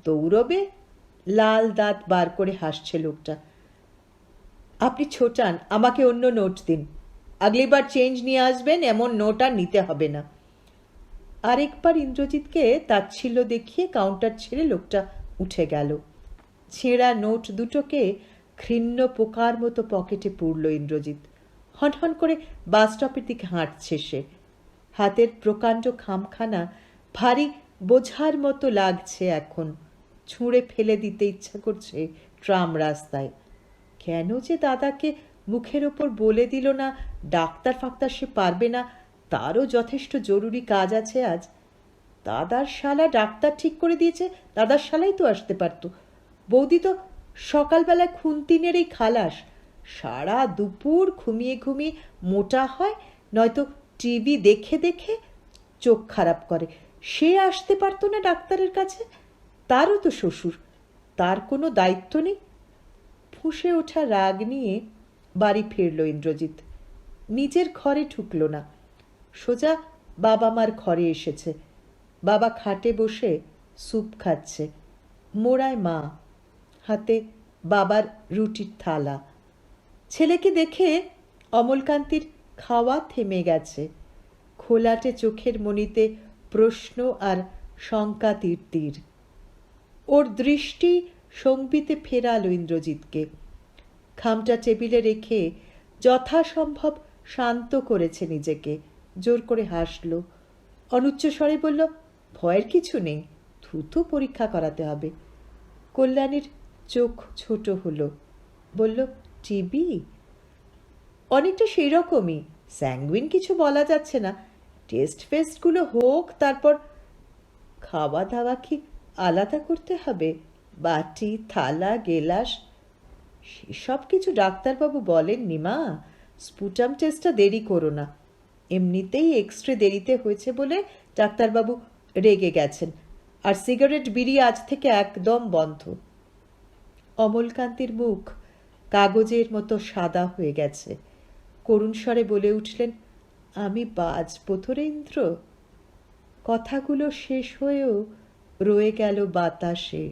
দৌড়বে? লাল দাঁত বার করে হাসছে লোকটা। আপনি ছোটান, আমাকে অন্য নোট দিন। আগলিবার চেঞ্জ নিয়ে আসবেন, এমন নোট আর নিতে হবে না। আরেকবার ইন্দ্রজিৎকে তাচ্ছিল্য দেখিয়ে কাউন্টার ছেড়ে লোকটা উঠে গেল। ছেঁড়া নোট 2টোকে ঘৃণ্য পোকার মতো পকেটে পুরল ইন্দ্রজিৎ। হনহন করে বাস স্টপের দিকে হাঁটছে সে। হাতের প্রকাণ্ড খামখানা ভারী বোঝার মতো লাগছে এখন। ছুঁড়ে ফেলে দিতে ইচ্ছা করছে ট্রাম রাস্তায়। কেন যে দাদাকে মুখের ওপর বলে দিল না ডাক্তার ফাক্তার সে পারবে না, তারও যথেষ্ট জরুরি কাজ আছে আজ। দাদার শালা ডাক্তার ঠিক করে দিয়েছে, দাদার শালাই তো আসতে পারত। বৌদি তো সকালবেলায় খুন্তি নেড়েই খালাস, সারা দুপুর ঘুমিয়ে ঘুমিয়ে মোটা হয়, নয়তো টিভি দেখে দেখে চোখ খারাপ করে। সে আসতে পারতো না ডাক্তারের কাছে? তারও তো শ্বশুর, তার কোনো দায়িত্ব নেই। ফুঁসে ওঠা রাগ নিয়ে বাড়ি ফিরল ইন্দ্রজিৎ। নিজের ঘরে ঢুকল না, সোজা বাবা মার ঘরে এসেছে। বাবা খাটে বসে স্যুপ খাচ্ছে, মোড়ায় মা, হাতে বাবার রুটির থালা। ছেলেকে দেখে অমলকান্তির খাওয়া থেমে গেছে। খোলাটে চোখের মণিতে প্রশ্ন আর শঙ্কা তীর তীর। ওর দৃষ্টি সঙ্গীতে ফেরালো ইন্দ্রজিৎকে। খামটা টেবিলে রেখে যথাসম্ভব শান্ত করেছে নিজেকে। জোর করে হাসল, অনুচ্চ স্বরে বলল, ভয়ের কিছু নেই, থুতু পরীক্ষা করাতে হবে। কল্যাণীর চোখ ছোট হলো, বলল, টিবি? অনেকটা সেই রকমই, স্যাঙ্গুইন কিছু বলা যাচ্ছে না। টেস্ট ফেস্টগুলো হোক, তারপর। খাওয়া দাওয়া কি আলাদা করতে হবে? বাটি, থালা, গেলাস সেসব কিছু ডাক্তারবাবু বলেননি মা। স্পুটাম টেস্টটা দেরি করো না। এমনিতেই এক্সরে দেরিতে হয়েছে বলে ডাক্তারবাবু রেগে গেছেন। আর সিগারেট বিড়ি আজ থেকে একদম বন্ধ। অমলকান্তির মুখ কাগজের মতো সাদা হয়ে গেছে। করুণ স্বরে বলে উঠলেন, আমি বাঁচবো তো ইন্দ্র? কথাগুলো শেষ হয়েও রয়ে গেল বাতাসে।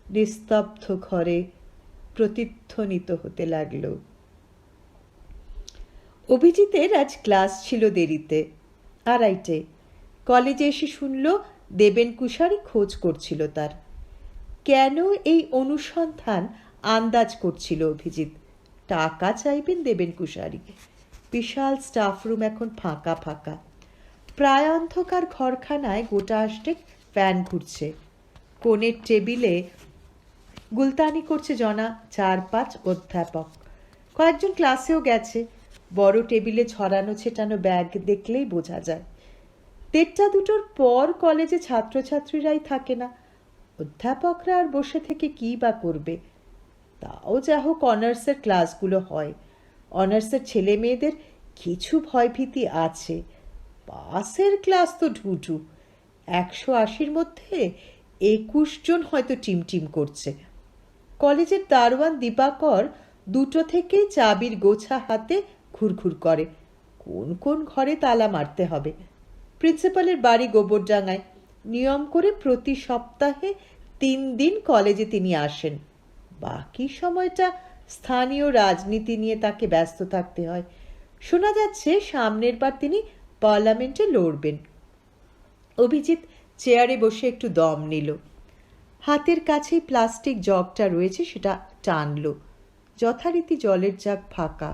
নিস্তব্ধ ঘরে প্রতিধ্বনিত হতে লাগল। অভিজিতের আজ ক্লাস ছিল দেরিতে, 2:30-টে। কলেজে এসে শুনল দেবেন কুশারি খোঁজ করছিল তার। কেন এই অনুসন্ধান আন্দাজ করছিল অভিজিৎ। টাকা চাইবেন দেবেন কুশারি। বিশাল স্টাফ রুম এখন ফাঁকা ফাঁকা। প্রায় অন্ধকার ঘরখানায় গোটা আষ্টেক ফ্যান ঘুরছে। কোণের টেবিলে গুলতানি করছে জনা 4-5 অধ্যাপক। কয়েকজন ক্লাসেও গেছে। বড় টেবিলে ছড়ানো ছেটানো ব্যাগ দেখলেই বোঝা যায়। 1:30-2টোর পর কলেজে ছাত্রছাত্রীরাই থাকে না। অধ্যাপকরা আর বসে থেকে কী বা করবে? তাও যা হোক অনার্সের ক্লাসগুলো হয়। অনার্সের ছেলে মেয়েদের কিছু ভয়ভীতি আছে। পাসের ক্লাস তো ঢুঢু। 180-র মধ্যে 21 জন হয়তো টিমটিম করছে। কলেজের দারোয়ান দীপাকর 2টো থেকেই চাবির গোছা হাতে ঘুরঘুর করে। কোন কোন ঘরে তালা মারতে হবে। প্রিন্সিপালের বাড়ি গোবরডাঙ্গায়। নিয়ম করে প্রতি সপ্তাহে 3 দিন কলেজে তিনি আসেন। বাকি সময়টা স্থানীয় রাজনীতি নিয়ে তাকে ব্যস্ত থাকতে হয়। শোনা যাচ্ছে সামনের বার তিনি পার্লামেন্টে লড়বেন। অভিজিৎ চেয়ারে বসে একটু দম নিল। হাতের কাছেই প্লাস্টিক জগটা রয়েছে, সেটা টানল। যথারীতি জলের জাগ ফাঁকা,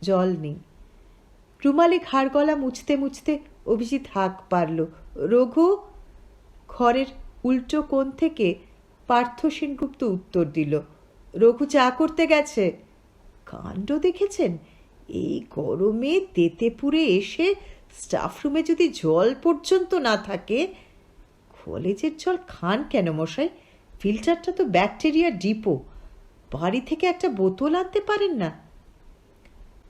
জল নেই। রুমালে ঘাড় গলা মুছতে মুছতে অভিজিৎ হাঁক পারল, রঘু। ঘরের উল্টো কোণ থেকে পার্থ সেনগুপ্ত উত্তর দিল, রঘু চা করতে গেছে। কাণ্ড দেখেছেন? এই গরমে তেতেপুরে এসে স্টাফ রুমে যদি জল পর্যন্ত না থাকে। কলেজের জল খান কেন মশাই? ফিল্টারটা তো ব্যাকটেরিয়া ডিপো। বাড়ি থেকে একটা বোতল আনতে পারেন না?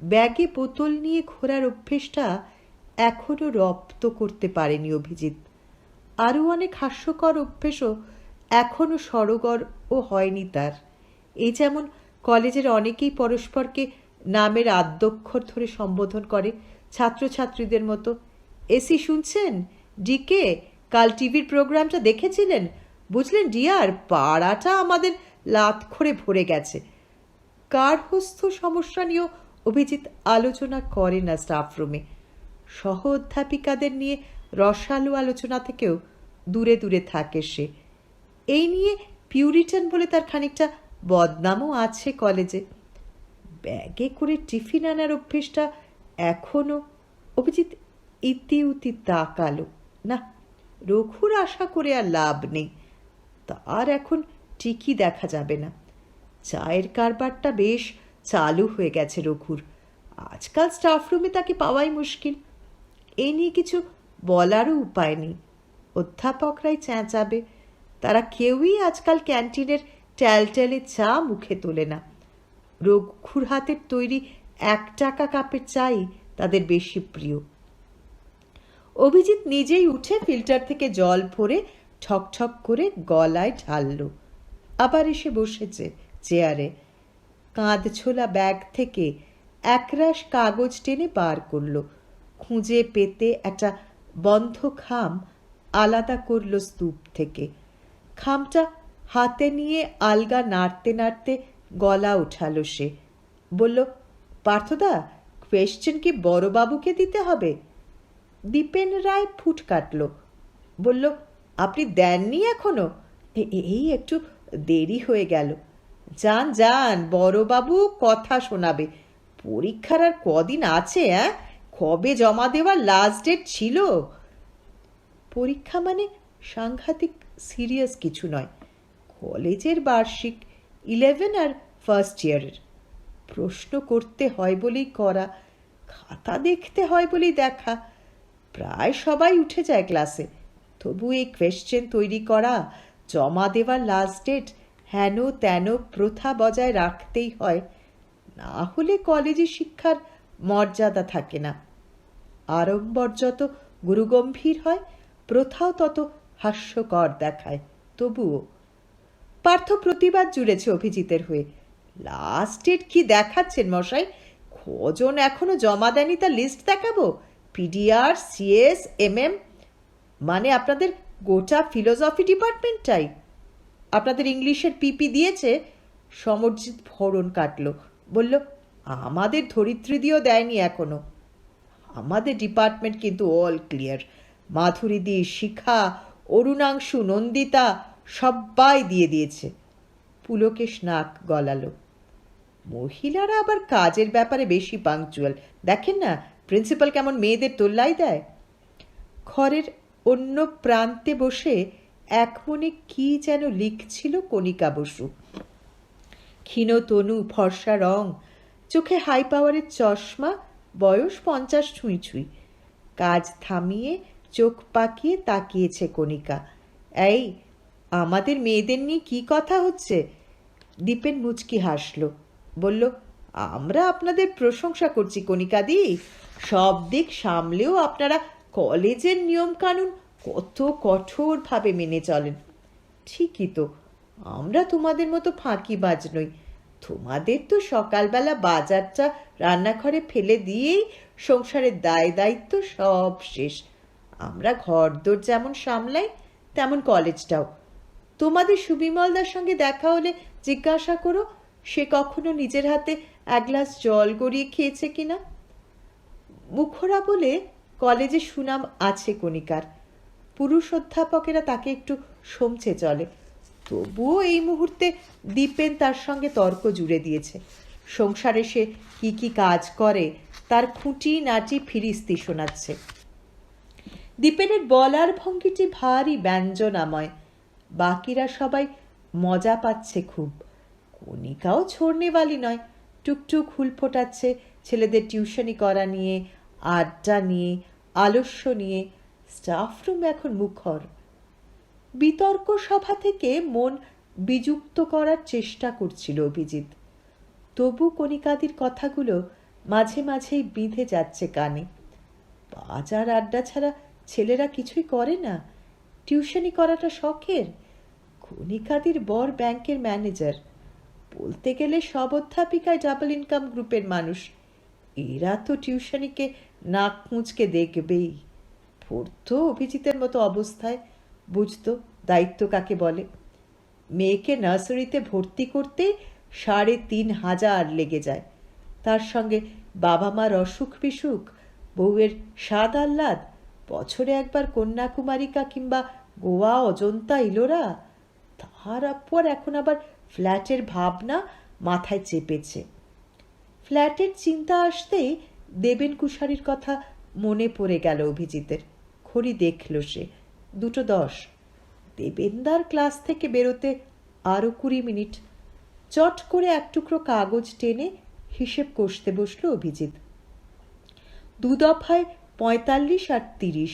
ব্যাগে বোতল নিয়ে ঘোরার অভ্যেসটা এখনো রপ্ত করতে পারেনি অভিজিৎ। আরও অনেক হাস্যকর অভ্যেসও এখনো সড়গড়ও হয়নি তার। এই যেমন কলেজের অনেকেই পরস্পরকে নামের আদ্যক্ষর ধরে সম্বোধন করে, ছাত্রছাত্রীদের মতো। এসি শুনছেন? ডিকে, কাল টিভির প্রোগ্রামটা দেখেছিলেন? বুঝলেন ডিয়ার, পাড়াটা আমাদের লাতখড়ে ভরে গেছে। গার্হস্থ্য সমস্যা নিয়েও অভিজিৎ আলোচনা করে না স্টাফ রুমে। সহ অধ্যাপিকাদের নিয়ে রসালো আলোচনা থেকেও দূরে দূরে থাকে সে। এই নিয়ে পিউরিটান বলে তার খানিকটা বদনামও আছে কলেজে। ব্যাগে করে টিফিন আনার অভ্যেসটা এখনো। অভিজিৎ ইতিউতি তাকালো। না, রঘুর আশা করে আর লাভ নেই। তার এখন ঠিকই দেখা যাবে না। চায়ের কারবারটা বেশ চালু হয়ে গেছে রঘুর। আজকাল স্টাফ রুমে তাকে পাওয়াই মুশকিল। এই নিয়ে কিছু বলারও উপায় নেই। অধ্যাপকরাই চেঁচাবে। তারা কেউই আজকাল ক্যান্টিনের ট্যালট্যালে চা মুখে তোলে না। রঘুর হাতের তৈরি 1 টাকা কাপের চাই তাদের বেশি প্রিয়। অভিজিৎ নিজেই উঠে ফিল্টার থেকে জল ভরে ঠকঠক করে গলায় ঢালল। আবার এসে বসেছে চেয়ারে। কাঁধ ছোলা ব্যাগ থেকে একরাশ কাগজ টেনে বার করল। খুঁজে পেতে একটা বন্ধ খাম আলাদা করল স্তূপ থেকে। খামটা হাতে নিয়ে আলগা নাড়তে নাড়তে গলা উঠালো সে। বলল, পার্থদা, কোয়েশ্চেন কি বড়বাবুকে দিতে হবে? দীপেন রায় ফুট কাটল। বলল, আপনি দেননি এখনো? এই একটু দেরি হয়ে গেল। যান যান, বড়বাবু কথা শোনাবে। পরীক্ষার আর কদিন আছে? কবে জমা দেওয়ার লাস্ট ডেট ছিল? পরীক্ষা মানে সাংঘাতিক সিরিয়াস কিছু নয়। কলেজের বার্ষিক 11 আর ফার্স্ট ইয়ারের। প্রশ্ন করতে হয় বলেই করা, খাতা দেখতে হয় বলেই দেখা। প্রায় সবাই উঠে যায় ক্লাসে। তবু এই কোয়েশ্চেন তৈরি করা, জমা দেওয়ার লাস্ট ডেট, হেন তেন প্রথা বজায় রাখতেই হয়। না হলে কলেজে শিক্ষার মর্যাদা থাকে না। আড়ম্বর যত গুরুগম্ভীর হয়, প্রথাও তত হাস্যকর দেখায়। তবুও পার্থ প্রতিবাদ জুড়েছে অভিজিতের হয়ে। লাস্ট ডেট কি দেখাচ্ছেন মশাই? কজন এখনো জমা দেয়নি তার লিস্ট দেখাবো? পিডিআর, সিএস, এমএম, মানে আপনাদের গোটা ফিলোসফি ডিপার্টমেন্টটাই। আপনাদের ইংলিশের পিপি দিয়েছে? সমরজিৎ ফোড়ন কাটল। বলল, আমাদের ধরিত্রী দিয়েও দেয়নি এখনো। আমাদের ডিপার্টমেন্ট কিন্তু অল ক্লিয়ার। মাধুরীদি, শিখা, অরুণাংশু, নন্দিতা সবাই দিয়ে দিয়েছে। পুলকেশ নাক গলালো। মহিলারা আবার কাজের ব্যাপারে বেশি পাংচুয়াল। দেখেন না প্রিন্সিপাল কেমন মেয়েদের তোল্লাই দেয়। ঘরের অন্য প্রান্তে বসে এক মনে কি যেন লিখছিল কণিকা বসু। ক্ষীণ তনু, ফর্সা রং, চোখে হাই পাওয়ারের চশমা, বয়স 50 ছুঁই ছুঁই। কাজ থামিয়ে চোখ পাকিয়ে তাকিয়েছে কণিকা। এই, আমাদের মেয়েদের নিয়ে কি কথা হচ্ছে? দীপেন মুচকি হাসল, বলল, আমরা আপনাদের প্রশংসা করছি কণিকাদি। সব দিক সামলেও আপনারা কলেজের নিয়মকানুন কত কঠোরভাবে মেনে চলেন। ঠিকই তো, আমরা তোমাদের মতো ফাঁকিবাজ নই। তোমাদের তো সকালবেলা বাজারটা রান্নাঘরে ফেলে দিয়েই সংসারের দায় দায়িত্ব সব শেষ। আমরা ঘরদোর যেমন সামলাই তেমন কলেজটাও। তোমাদের সুবিমলদার সঙ্গে দেখা হলে জিজ্ঞাসা করো সে কখনো নিজের হাতে এক গ্লাস জল গড়িয়ে খেয়েছে কিনা। মুখরা বলে কলেজে সুনাম আছে কণিকার। পুরুষ অধ্যাপকেরা তাকে একটু সমছে চলে। তবুও এই মুহূর্তে দীপেন তার সঙ্গে তর্ক জুড়ে দিয়েছে। সংসারে সে কি কি কাজ করে তার খুঁটি নাটি ফিরিস্তি শোনাচ্ছে। দীপেনের বলার ভঙ্গিটি ভারী ব্যঞ্জনাময়। বাকিরা সবাই মজা পাচ্ছে খুব। কণিকাও ছোড়নেওয়ালি নয়, টুকটুক হুল ফোটাচ্ছে ছেলেদের টিউশনি করা নিয়ে, আড্ডা নিয়ে, আলস্য নিয়ে। স্টাফ রুম এখন মুখর। বিতর্ক সভা থেকে মন বিযুক্ত করার চেষ্টা করছিল অভিজিৎ। তবু কণিকাদির কথাগুলো মাঝে মাঝেই বিঁধে যাচ্ছে কানে। বাজার আড্ডা ছাড়া ছেলেরা কিছুই করে না। টিউশনি করাটা শখের। কণিকাদির বর ব্যাংকের ম্যানেজার। বলতে গেলে সব অধ্যাপিকায় ডাবল ইনকাম গ্রুপের মানুষ। এরা তো টিউশনিকে নাক মুচকে দেখবেই। পড়তো অভিজিতের মতো অবস্থায়, বুঝতো দায়িত্ব কাকে বলে। মেয়েকে নার্সারিতে ভর্তি করতে ৩,৫০০ লেগে যায়। তার সঙ্গে বাবা মার অসুখ বিসুখ, বউয়ের স্বাদ আহ্লাদ, বছরে একবার কন্যাকুমারিকা কিংবা গোয়া, অজন্তা, ইলোরা। তার উপর এখন আবার ফ্ল্যাটের ভাবনা মাথায় চেপেছে। ফ্ল্যাটের চিন্তা আসতেই দেবেন কুশারির কথা মনে পড়ে গেল অভিজিতের। ঘড়ি দেখল সে 2:10। দেবেনদার ক্লাস থেকে বেরোতে আরও 20 মিনিট। চট করে এক টুকরো কাগজ টেনে হিসেব কষতে বসল অভিজিৎ। 2 দফায় 45 আর 30,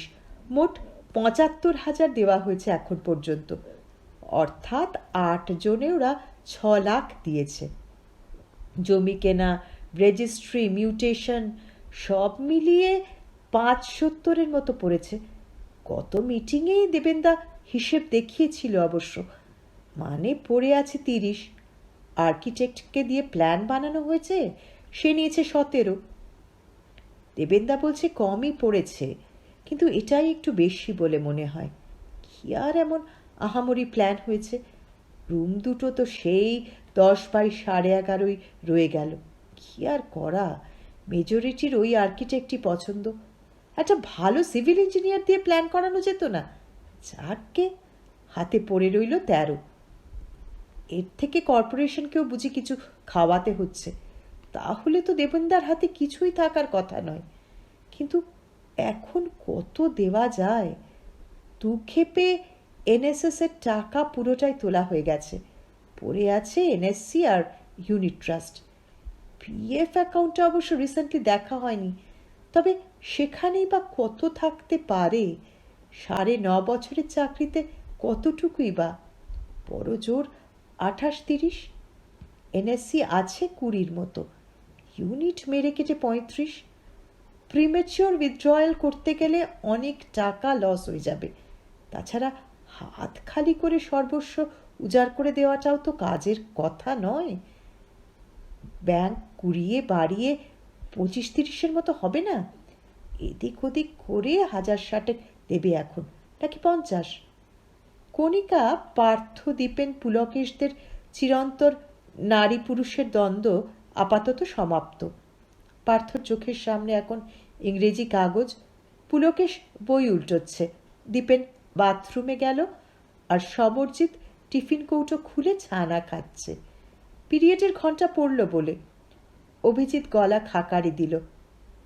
মোট ৭৫,০০০ দেওয়া হয়েছে এখন পর্যন্ত। অর্থাৎ 8 জনে ওরা 6 লাখ দিয়েছে। জমি কেনা, রেজিস্ট্রি, মিউটেশন সব মিলিয়ে ৫৭০-এর মতো পড়েছে। গত মিটিংয়েই দেবেন্দা হিসেব দেখিয়েছিল অবশ্য। মানে পড়ে আছে 30। আর্কিটেক্টকে দিয়ে প্ল্যান বানানো হয়েছে, সে নিয়েছে 17। দেবেন্দা বলছে কমই পড়েছে, কিন্তু এটাই একটু বেশি বলে মনে হয়। কি আর এমন আহামরি প্ল্যান হয়েছে? রুম দুটো তো সেই 10x11.5 রয়ে গেল। কি আর করা, মেজরিটির ওই আর্কিটেক্টই পছন্দ। একটা ভালো সিভিল ইঞ্জিনিয়ার দিয়ে প্ল্যান করানো যেত না? যাকে হাতে পড়ে রইল 13। এর থেকে কর্পোরেশনকেও বুঝি কিছু খাওয়াতে হচ্ছে। তাহলে তো দেবেন্দার হাতে কিছুই থাকার কথা নয়। কিন্তু এখন কত দেওয়া যায়? দুক্ষেপে এনএসএস এর টাকা পুরোটাই তোলা হয়ে গেছে। পড়ে আছে এনএসসি আর ইউনিট ট্রাস্ট। পিএফ অ্যাকাউন্টটা অবশ্য রিসেন্টলি দেখা হয়নি, তবে সেখানেই বা কত থাকতে পারে? 9.5 বছরের চাকরিতে কতটুকুই বা? বড় জোর 28-30। এনএসসি আছে 20-র মতো, ইউনিট মেরে কেটে 35। প্রিমেচিওর উইথড্রয়াল করতে গেলে অনেক টাকা লস হয়ে যাবে। তাছাড়া হাত খালি করে সর্বস্ব উজাড় করে দেওয়াটাও তো কাজের কথা নয়। ব্যাংক কুড়িয়ে বাড়িয়ে 25-30-এর মতো হবে না? এদিক ওদিক করে 1060 দেবে এখন, নাকি 50? কণিকা, পার্থ, দীপেন, পুলকেশদের চিরন্তর নারী পুরুষের দ্বন্দ্ব আপাতত সমাপ্ত। পার্থর চোখের সামনে এখন ইংরেজি কাগজ। পুলকেশ বই উল্টোচ্ছে। দীপেন বাথরুমে গেল, আর সমরজিৎ টিফিন কৌটো খুলে ছানা খাচ্ছে। পিরিয়ডের ঘন্টা পড়ল বলে অভিজিৎ গলা খাকারি দিল।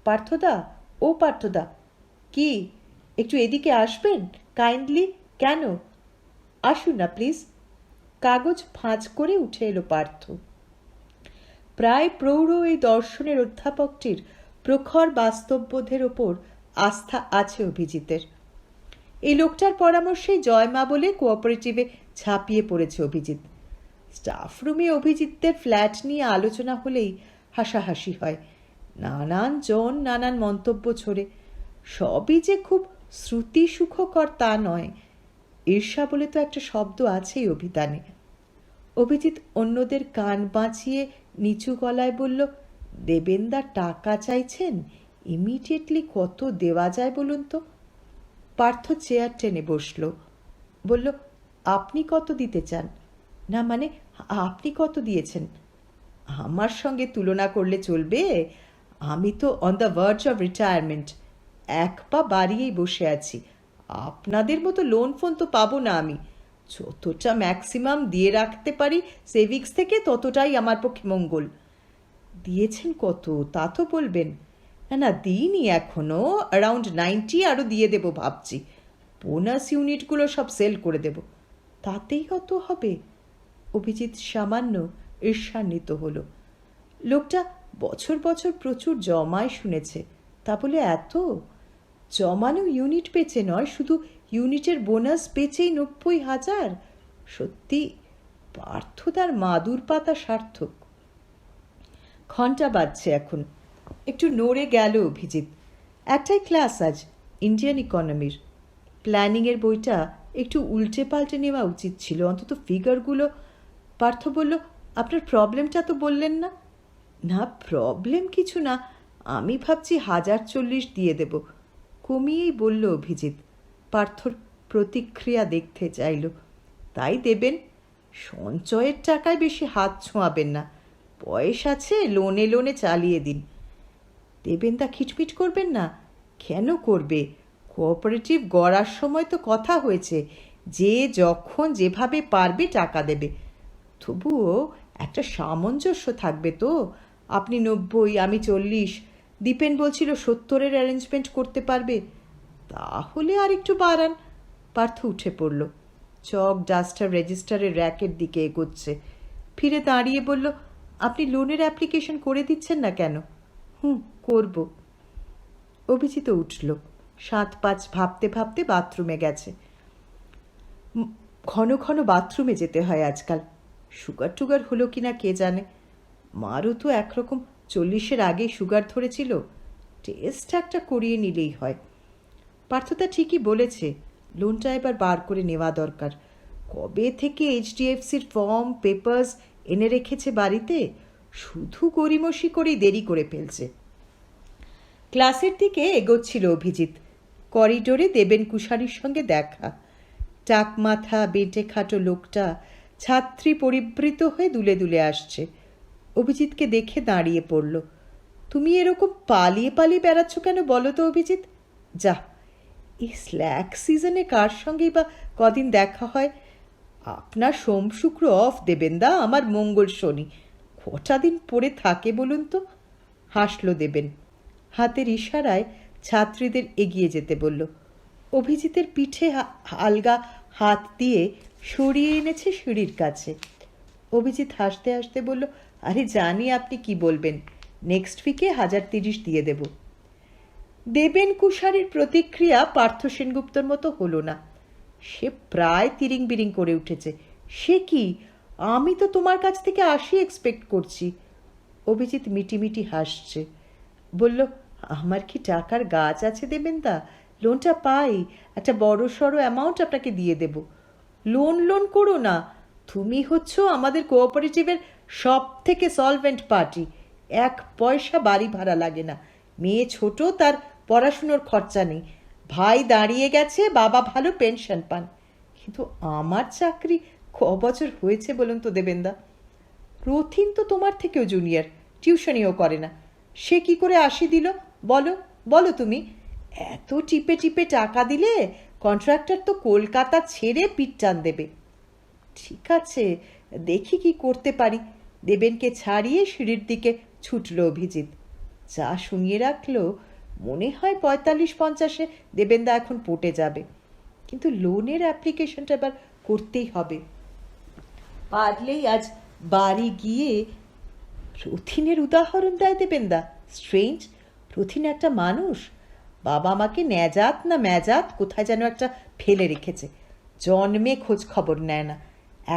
পার্থদা, ও পার্থদা, কি একটু এদিকে আসবেন কাইন্ডলি? কেন? আসুন না প্লিজ। কাগজ ভাঁজ করে উঠে এলো পার্থ। প্রায় প্রৌঢ় এই দর্শনের অধ্যাপকটির প্রখর বাস্তববোধের ওপর আস্থা আছে অভিজিতের। এই লোকটার পরামর্শেই জয়মা বলে কোঅপারেটিভে ঝাঁপিয়ে পড়েছে অভিজিৎ। স্টাফ রুমে অভিজিতের ফ্ল্যাট নিয়ে আলোচনা হলেই হাসাহাসি হয়, নানান জন নানান মন্তব্য ছড়ে। সবই যে খুব শ্রুতি সুখকর তা নয়। ঈর্ষা বলে তো একটা শব্দ আছেই অভিধানে। অভিজিৎ অন্যদের কান বাঁচিয়ে নিচু গলায় বলল, দেবেনদা টাকা চাইছেন, ইমিডিয়েটলি কত দেওয়া যায় বলুন তো? পার্থ চেয়ার টেনে বসল। বলল, আপনি কত দিতে চান? না মানে আপনি কত দিয়েছেন? আমার সঙ্গে তুলনা করলে চলবে? আমি তো on the verge of retirement, এক পা বাড়িয়েই বসে আছি। আপনাদের মতো লোন ফোন তো পাবো না আমি। যতটা ম্যাক্সিমাম দিয়ে রাখতে পারি সেভিংস থেকে ততটাই আমার পক্ষে মঙ্গল। দিয়েছেন কত তা তো বলবেন। না না, দিইনি এখনো, অ্যারাউন্ড 90 আরও দিয়ে দেব ভাবছি। বোনাস ইউনিটগুলো সব সেল করে দেব। তাতেই কত হবে? অভিজিৎ সামান্য ঈর্ষান্বিত হলো। লোকটা বছর বছর প্রচুর জমায় শুনেছে, তা বলে এত? জমানো ইউনিট বেচে নয়, শুধু ইউনিটের বোনাস বেচেই 90,000? সত্যি পার্থদার মাদুর পাতা সার্থক। ঘণ্টা বাজছে এখন। একটু নড়ে গেল অভিজিৎ। একটাই ক্লাস আজ, ইন্ডিয়ান ইকোনমির। প্ল্যানিংয়ের বইটা একটু উল্টে পাল্টে নেওয়া উচিত ছিল, অন্তত ফিগারগুলো। পার্থ বলল, আপনার প্রবলেমটা তো বললেন না? না, প্রবলেম কিছু না, আমি ভাবছি 1,040 দিয়ে দেব, কমিয়েই বলল অভিজিৎ। পার্থর প্রতিক্রিয়া দেখতে চাইল। তাই দেবেন? সঞ্চয়ের টাকায় বেশি হাত ছোঁয়াবেন না, বয়স আছে, লোনে লোনে চালিয়ে দিন। দেবেনদা খিটমিট করবেন না? কেন করবে? কোঅপারেটিভ গড়ার সময় তো কথা হয়েছে, যে যখন যেভাবে পারবে টাকা দেবে। তবুও একটা সামঞ্জস্য থাকবে তো। আপনি 90, আমি 40, দীপেন বলছিল 70-এর অ্যারেঞ্জমেন্ট করতে পারবে। তাহলে আর একটু বাড়ান। পার্থ উঠে পড়ল, চক ডাস্টার রেজিস্টারের র্যাকের দিকে এগোচ্ছে। ফিরে দাঁড়িয়ে বলল, আপনি লোনের অ্যাপ্লিকেশন করে দিচ্ছেন না কেন? করব। অভিজিৎ উঠল, 7-5 ভাবতে ভাবতে বাথরুমে গেছে। ঘন ঘন বাথরুমে যেতে হয় আজকাল। সুগার টুগার হলো কিনা কে জানে। মারও তো একরকম 40-এর আগেই সুগার ধরেছিল। টেস্ট একটা করিয়ে নিলেই হয়। পার্থতা ঠিকই বলেছে, লোনটা এবার বার করে নেওয়া দরকার। কবে থেকে HDFCর ফর্ম পেপার্স এনে রেখেছে বাড়িতে, শুধু গড়িমসি করেই দেরি করে ফেলছে। ক্লাসের দিকে এগোচ্ছিল অভিজিৎ। করিডোরে দেবেন কুশারির সঙ্গে দেখা। টাক মাথা বেঁটে খাটো লোকটা ছাত্রী পরিবৃত হয়ে দুলে দুলে আসছে। অভিজিৎকে দেখে দাঁড়িয়ে পড়ল। তুমি এরকম পালিয়ে পালিয়ে বেড়াচ্ছ কেন বলো তো অভিজিৎ? যা, এই স্ল্যাক সিজনে কার সঙ্গেই বা কদিন দেখা হয়? আপনার সোম শুক্র অফ দেবেনদা, আমার মঙ্গল শনি, কটা দিন পড়ে থাকে বলুন তো? হাসল দেবেন। হাতের ইশারায় ছাত্রীদের এগিয়ে যেতে বলল। অভিজিতের পিঠে আলগা হাত দিয়ে সরিয়ে এনেছে সিঁড়ির কাছে। অভিজিৎ হাসতে হাসতে বলল, আরে জানি আপনি কি বলবেন, নেক্সট উইকে 1,030 দিয়ে দেব। দেবেন কুশারির প্রতিক্রিয়া পার্থ সেনগুপ্তর মতো হলো না। সে প্রায় তিরিং বিরিং করে উঠেছে। সে কি, আমি তো তোমার কাছ থেকে 80 এক্সপেক্ট করছি। অভিজিৎ মিটিমিটি হাসছে। বলল, আমার কি টাকার গাছ আছে দেবেনদা? লোনটা পাই, একটা বড় সড়ো অ্যামাউন্ট আপনাকে দিয়ে দেব। লোন লোন করো না, তুমি হচ্ছ আমাদের কোঅপারেটিভের সব থেকে সলভেন্ট পার্টি। 1 পয়সা বাড়ি ভাড়া লাগে না, মেয়ে ছোট, তার পড়াশুনোর খরচা নেই, ভাই দাঁড়িয়ে গেছে, বাবা ভালো পেনশন পান। কিন্তু আমার চাকরি বছর হয়েছে বলুন তো দেবেনদা? রথিন তো তোমার থেকেও জুনিয়র, টিউশনিও করে না, সে কি করে 80 দিল বলো? বলো তুমি। এত টিপে টিপে টাকা দিলে কন্ট্রাক্টর তো কলকাতা ছেড়ে পিঠ টান দেবে। ঠিক আছে, দেখি কি করতে পারি। দেবেনকে ছাড়িয়ে সিঁড়ির দিকে ছুটল অভিজিৎ। যা শুনিয়ে রাখলো, মনে হয় 45-50-এ দেবেন্দা এখন পটে যাবে। কিন্তু লোনের অ্যাপ্লিকেশনটা এবার করতেই হবে। পারলেই আজ বাড়ি গিয়ে রথিনের উদাহরণ দেয় দেবেন্দা। স্ট্রেঞ্জ, রথিন একটা মানুষ, বাবা মাকে ন্যাজাত না ম্যাজাত কোথায় যেন একটা ফেলে রেখেছে। জন্মে খোঁজ খবর নেয় না।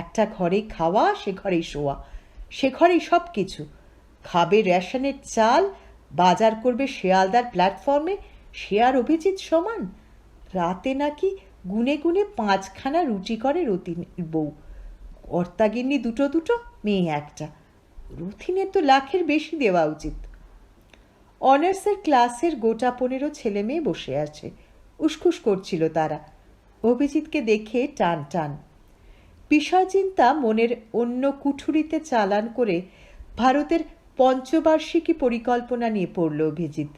একটা ঘরেই খাওয়া, সে ঘরেই শোয়া, সে ঘরেই সব কিছু। খাবে রেশনের চাল, বাজার করবে শিয়ালদার প্ল্যাটফর্মে, সে আর অভিজিৎ সমান। রাতে নাকি গুনে গুনে 5খানা রুটি করে রতিনের বউ। কর্তাগিন্নি দুটো দুটো, মেয়ে একটা। রথিনের তো লাখের বেশি দেওয়া উচিত। অনার্সের ক্লাসের গোটা 15 ছেলে মেয়ে বসে আছে, উসখুস করছিল তারা। অভিজিৎকে দেখে টান টান। বিষয় চিন্তা মনের অন্য কুঠুরিতে চালান করে ভারতের পঞ্চবার্ষিকী পরিকল্পনা নিয়ে পড়ল অভিজিৎ।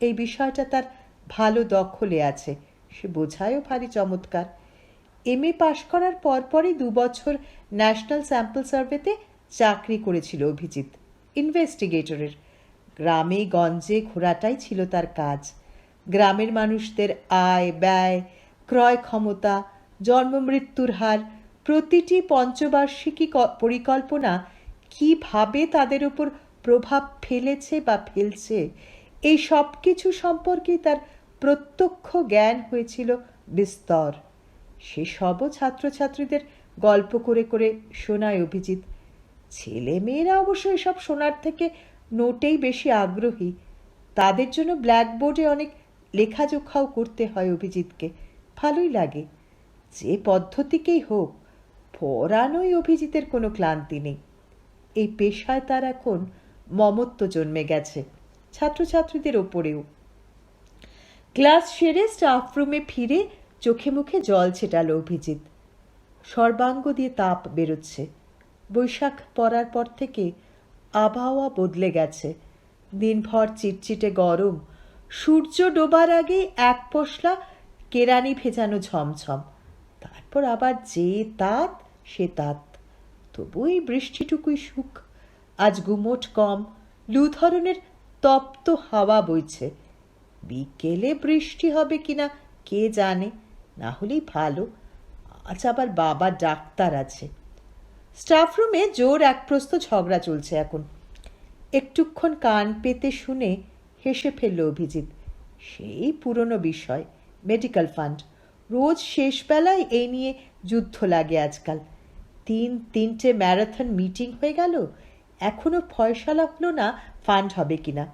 এই বিষয়টা তার ভালো দখলে আছে, সে বোঝায়ও ভারী চমৎকার। এমএ পাশ করার পরপরই 2 বছর ন্যাশনাল স্যাম্পল সার্ভেতে চাকরি করেছিল অভিজিৎ, ইনভেস্টিগেটরের। গ্রামে গঞ্জে ঘোরাটাই ছিল তার কাজ। গ্রামের মানুষদের আয় ব্যয়, ক্রয় ক্ষমতা, জন্ম মৃত্যুর হার, প্রতিটি পঞ্চবার্ষিকী পরিকল্পনা কিভাবে তাদের উপর প্রভাব ফেলেছে বা ফেলছে, এই সব কিছু সম্পর্কেই তার প্রত্যক্ষ জ্ঞান হয়েছিল বিস্তর। সেসবও ছাত্রছাত্রীদের গল্প করে করে শোনায় অভিজিৎ। ছেলে মেয়েরা অবশ্য এসব শোনার থেকে নোটেই বেশি আগ্রহী। তাদের জন্য ব্ল্যাকবোর্ডে অনেক লেখাজোখাও করতে হয় অভিজিৎকে, ভালোই লাগে। যে পদ্ধতিকেই হোক, পড়ানোই অভিজিতের কোনো ক্লান্তি নেই। এই পেশায় তার এখন মমত্ব জন্মে গেছে ছাত্রছাত্রীদের ওপরেও। ক্লাস সেরে স্টাফ রুমে ফিরে চোখে মুখে জল ছেটালো অভিজিৎ। সর্বাঙ্গ দিয়ে তাপ বেরোচ্ছে। বৈশাখ পড়ার পর থেকে আবহাওয়া বদলে গেছে। দিনভর চিটচিটে গরম, সূর্য ডোবার আগে এক পশলা কেরানি ভেজানো ঝমঝম, তারপর আবার যে তাত সে তাত। তবু এই বৃষ্টিটুকুই সুখ। আজ গুমোট কম, লু ধরনের তপ্ত হাওয়া বইছে। বিকেলে বৃষ্টি হবে কিনা কে জানে, না হলেই ভালো। আজ আবার বাবা ডাক্তার আছে। স্টাফ রুমে জোর একপ্রস্ত ঝগড়া চলছে এখন। একটুক্ষণ কান পেতে শুনে হেসে ফেলল অভিজিৎ। সেই পুরনো বিষয়, মেডিকেল ফান্ড। রোজ শেষবেলায় এই নিয়ে যুদ্ধ লাগে আজকাল। 3-3টে ম্যারাথন মিটিং হয়ে গেল, এখনো ফয়সালা হলো না ফান্ড হবে কিনা।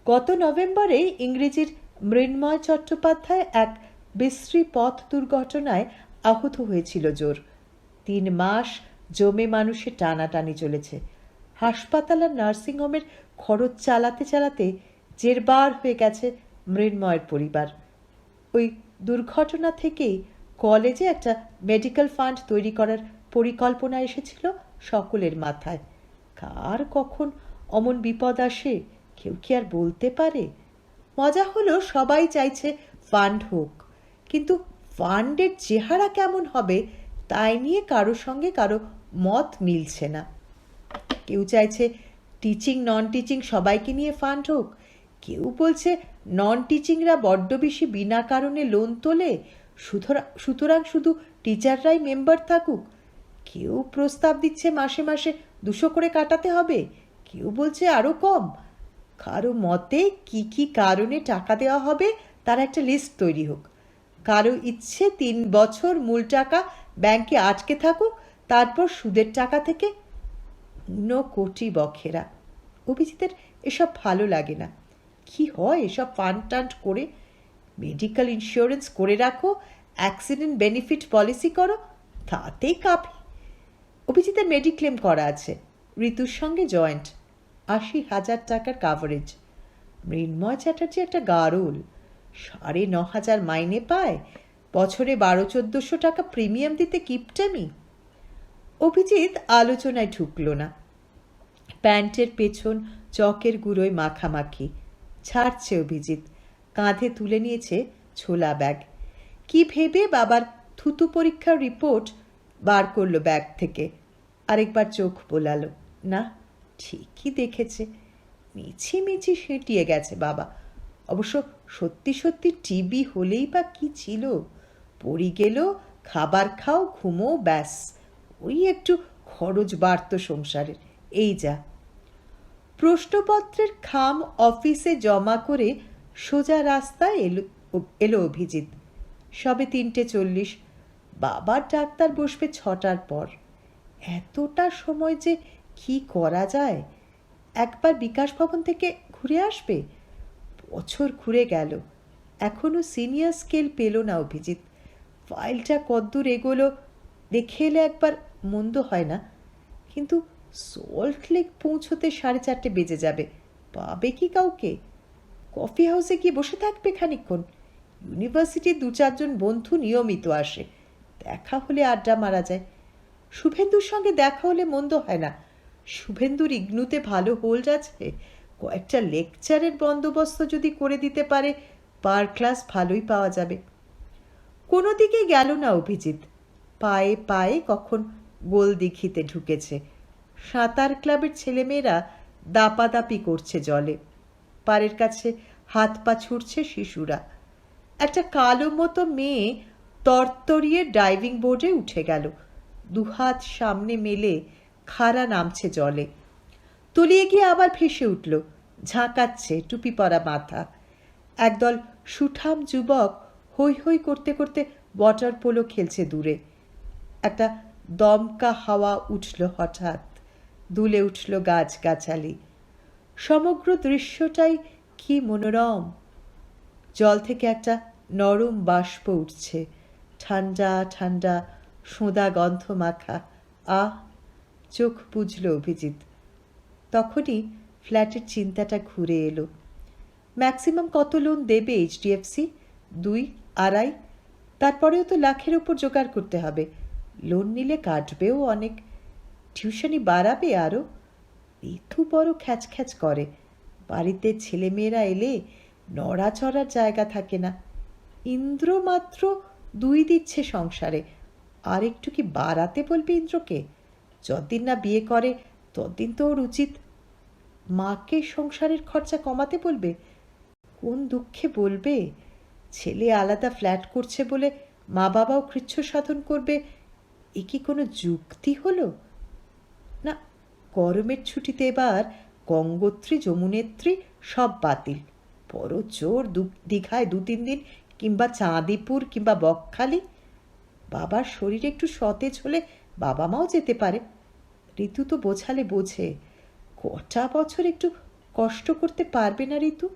গত নভেম্বরে ইংরেজির মৃন্ময় চট্টোপাধ্যায় এক বিশ্রী পথ দুর্ঘটনায় আহত হয়েছিল জোর। 3 মাস জমে মানুষের টানাটানি চলেছে। হাসপাতাল আর নার্সিংহোমের খরচ চালাতে চালাতে জেরবার হয়ে গেছে মৃন্ময়ের পরিবার। ওই দুর্ঘটনা থেকেই কলেজে একটা মেডিকেল ফান্ড তৈরি করার পরিকল্পনা এসেছিল সকলের মাথায়। কার কখন অমন বিপদ আসে কেউ কি আর বলতে পারে? মজা হলো সবাই চাইছে ফান্ড হোক, কিন্তু ফান্ডের চেহারা কেমন হবে তাই নিয়ে কারো সঙ্গে কারো মত মিলছে না। কেউ চাইছে টিচিং নন টিচিং সবাইকে নিয়ে ফান্ড হোক, কেউ বলছে নন টিচিংরা বড্ড বেশি বিনা কারণে লোন তোলে, সুতরাং শুধু টিচাররাই মেম্বার থাকুক। কেউ প্রস্তাব দিচ্ছে মাসে মাসে 200 করে কাটাতে হবে, কেউ বলছে আরও কম। কারো মতে কি কি কারণে টাকা দেওয়া হবে তার একটা লিস্ট তৈরি হোক। কারো ইচ্ছে 3 বছর মূল টাকা ব্যাংকে আটকে থাকুক, তারপর সুদের টাকা থেকে 9 কোটি বখেরা। অভিজিতের এসব ভালো লাগে না। কি হয় এসব ফান্ড টান্ড করে? মেডিকেল ইন্স্যুরেন্স করে রাখো, অ্যাক্সিডেন্ট বেনিফিট পলিসি করো, তাতেই কাফি। অভিজিতের মেডিক্লেম করা আছে, ঋতুর সঙ্গে জয়েন্ট, 80,000 টাকার কাভারেজ। মৃন্ময় চ্যাটার্জি একটা গারুল, 9,500 মাইনে পায়, বছরে 1200-1400 টাকা প্রিমিয়াম দিতে কিপটেমি। অভিজিৎ আলোচনায় ঢুকল না। প্যান্টের পেছন চকের গুঁড়োয় মাখামাখি। ছাড়ছে অভিজিৎ, কাঁধে তুলে নিয়েছে ছোলা ব্যাগ। কি ভেবে বাবার থুতু পরীক্ষার রিপোর্ট বার করলো ব্যাগ থেকে। আরেকবার চোখ বোলালো, না ঠিকই দেখেছে। মিছিমিছি সেঁটিয়ে গেছে বাবা। অবশ্য সত্যি সত্যি টিবি হলেই বা কি ছিল, পড়ি গেল, খাবার খাও, ঘুমো, ব্যাস, ওই একটু খরচ বাড়ত সংসারের, এই যা। প্রশ্নপত্রের খাম অফিসে জমা করে সোজা রাস্তায় এলো অভিজিৎ। সবে 3:40। বাবার ডাক্তার বসবে 6টার পর। এতটা সময় যে কি করা যায়? একবার বিকাশ ভবন থেকে ঘুরে আসবে। বছর ঘুরে গেল, এখনো সিনিয়র স্কেল পেল না অভিজিৎ। ফাইলটা কদ্দূর এগোলো দেখে এলে একবার মন্দ হয় না, কিন্তু সল্ট লেক পৌঁছতে 4:30 বেজে যাবে। পাবে কি কাউকে? কফি হাউসে গিয়ে বসে থাকবে খানিকক্ষণ। ইউনিভার্সিটির 2-4 বন্ধু নিয়মিত আসে, দেখা হলে আড্ডা মারা যায়। শুভেন্দুর সঙ্গে দেখা হলে মন্দ হয় না। শুভেন্দুর ইগনুতে ভালো হোল্ড আছে, কয়েকটা লেকচারের বন্দোবস্ত যদি করে দিতে পারে পার ক্লাস ভালোই পাওয়া যাবে। কোনো দিকে গেল না অভিজিৎ। পায়ে পায়ে কখন গোলদিঘিতে ঢুকেছে। সাঁতার ক্লাবের ছেলেমেয়েরা দাপাদাপি করছে জলে, পাড়ের কাছে হাত পা ছুটছে শিশুরা। একটা কালো মতো মেয়ে তরতরিয়ে ডাইভিং বোর্ডে উঠে গেল, দুহাত সামনে মেলে খাড়া নামছে জলে। তলিয়ে গিয়ে আবার ভেসে উঠল, ঝাঁকাচ্ছে, টুপি পরা মাথা। একদল সুঠাম যুবক হৈ হৈ করতে করতে ওয়াটার পোলো খেলছে দূরে। একটা দমকা হাওয়া উঠল হঠাৎ, দুলে উঠল গাছগাছালি। সমগ্র দৃশ্যটাই কি মনোরম। জল থেকে একটা নরম বাষ্প উঠছে, ঠান্ডা ঠান্ডা, সোঁদা গন্ধ মাখা। আহ, চোখ বুঝল অভিজিৎ। তখনই ফ্ল্যাটের চিন্তাটা ঘুরে এলো। ম্যাক্সিমাম কত লোন দেবে এইচডিএফসি? 2-2.5? তারপরেও তো লাখের ওপর জোগাড় করতে হবে। লোন নিলে কাটবেও অনেক, টিউশনি বাড়াবে আরও। ঋতু বড় খ্যাচ খ্যাচ করে, বাড়িতে ছেলেমেয়েরা এলে নড়াচড়ার জায়গা থাকে না। ইন্দ্র মাত্র 2 দিচ্ছে সংসারে, আর একটু কি বাড়াতে বলবে ইন্দ্রকে? যতদিন না বিয়ে করে ততদিন তো ওর উচিত। মাকে সংসারের খরচা কমাতে বলবে? কোন দুঃখে বলবে? ছেলে আলাদা ফ্ল্যাট করছে বলে মা বাবাও কৃচ্ছ সাধন করবে, এ কি কোনো যুক্তি হলো? না, গরমের ছুটিতে এবার গঙ্গোত্রী যমুনেত্রী সব বাতিল। বড় জোর দীঘায় 2-3 দিন, কিংবা চাঁদিপুর কিংবা বকখালি। বাবার শরীর একটু সতেজ হলে বাবা মাও যেতে পারে। ঋতু তো বোঝালে বোঝে। কটা বছর একটু কষ্ট করতে পারবে না ঋতু?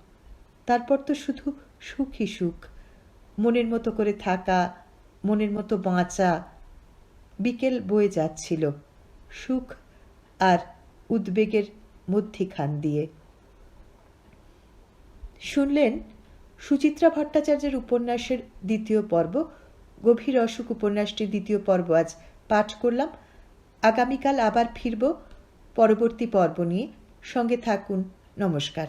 তারপর তো শুধু সুখই সুখ, মনের মতো করে থাকা, মনের মতো বাঁচা। বিকেল বয়ে যাচ্ছিল সুখ আর উদ্বেগের মধ্যিখান দিয়ে। শুনলেন সুচিত্রা ভট্টাচার্যের উপন্যাসের 2য় পর্ব, গভীর অসুখ উপন্যাসটির 2য় পর্ব আজ পাঠ করলাম। আগামীকাল আবার ফিরব পরবর্তী পর্ব নিয়ে। সঙ্গে থাকুন। নমস্কার।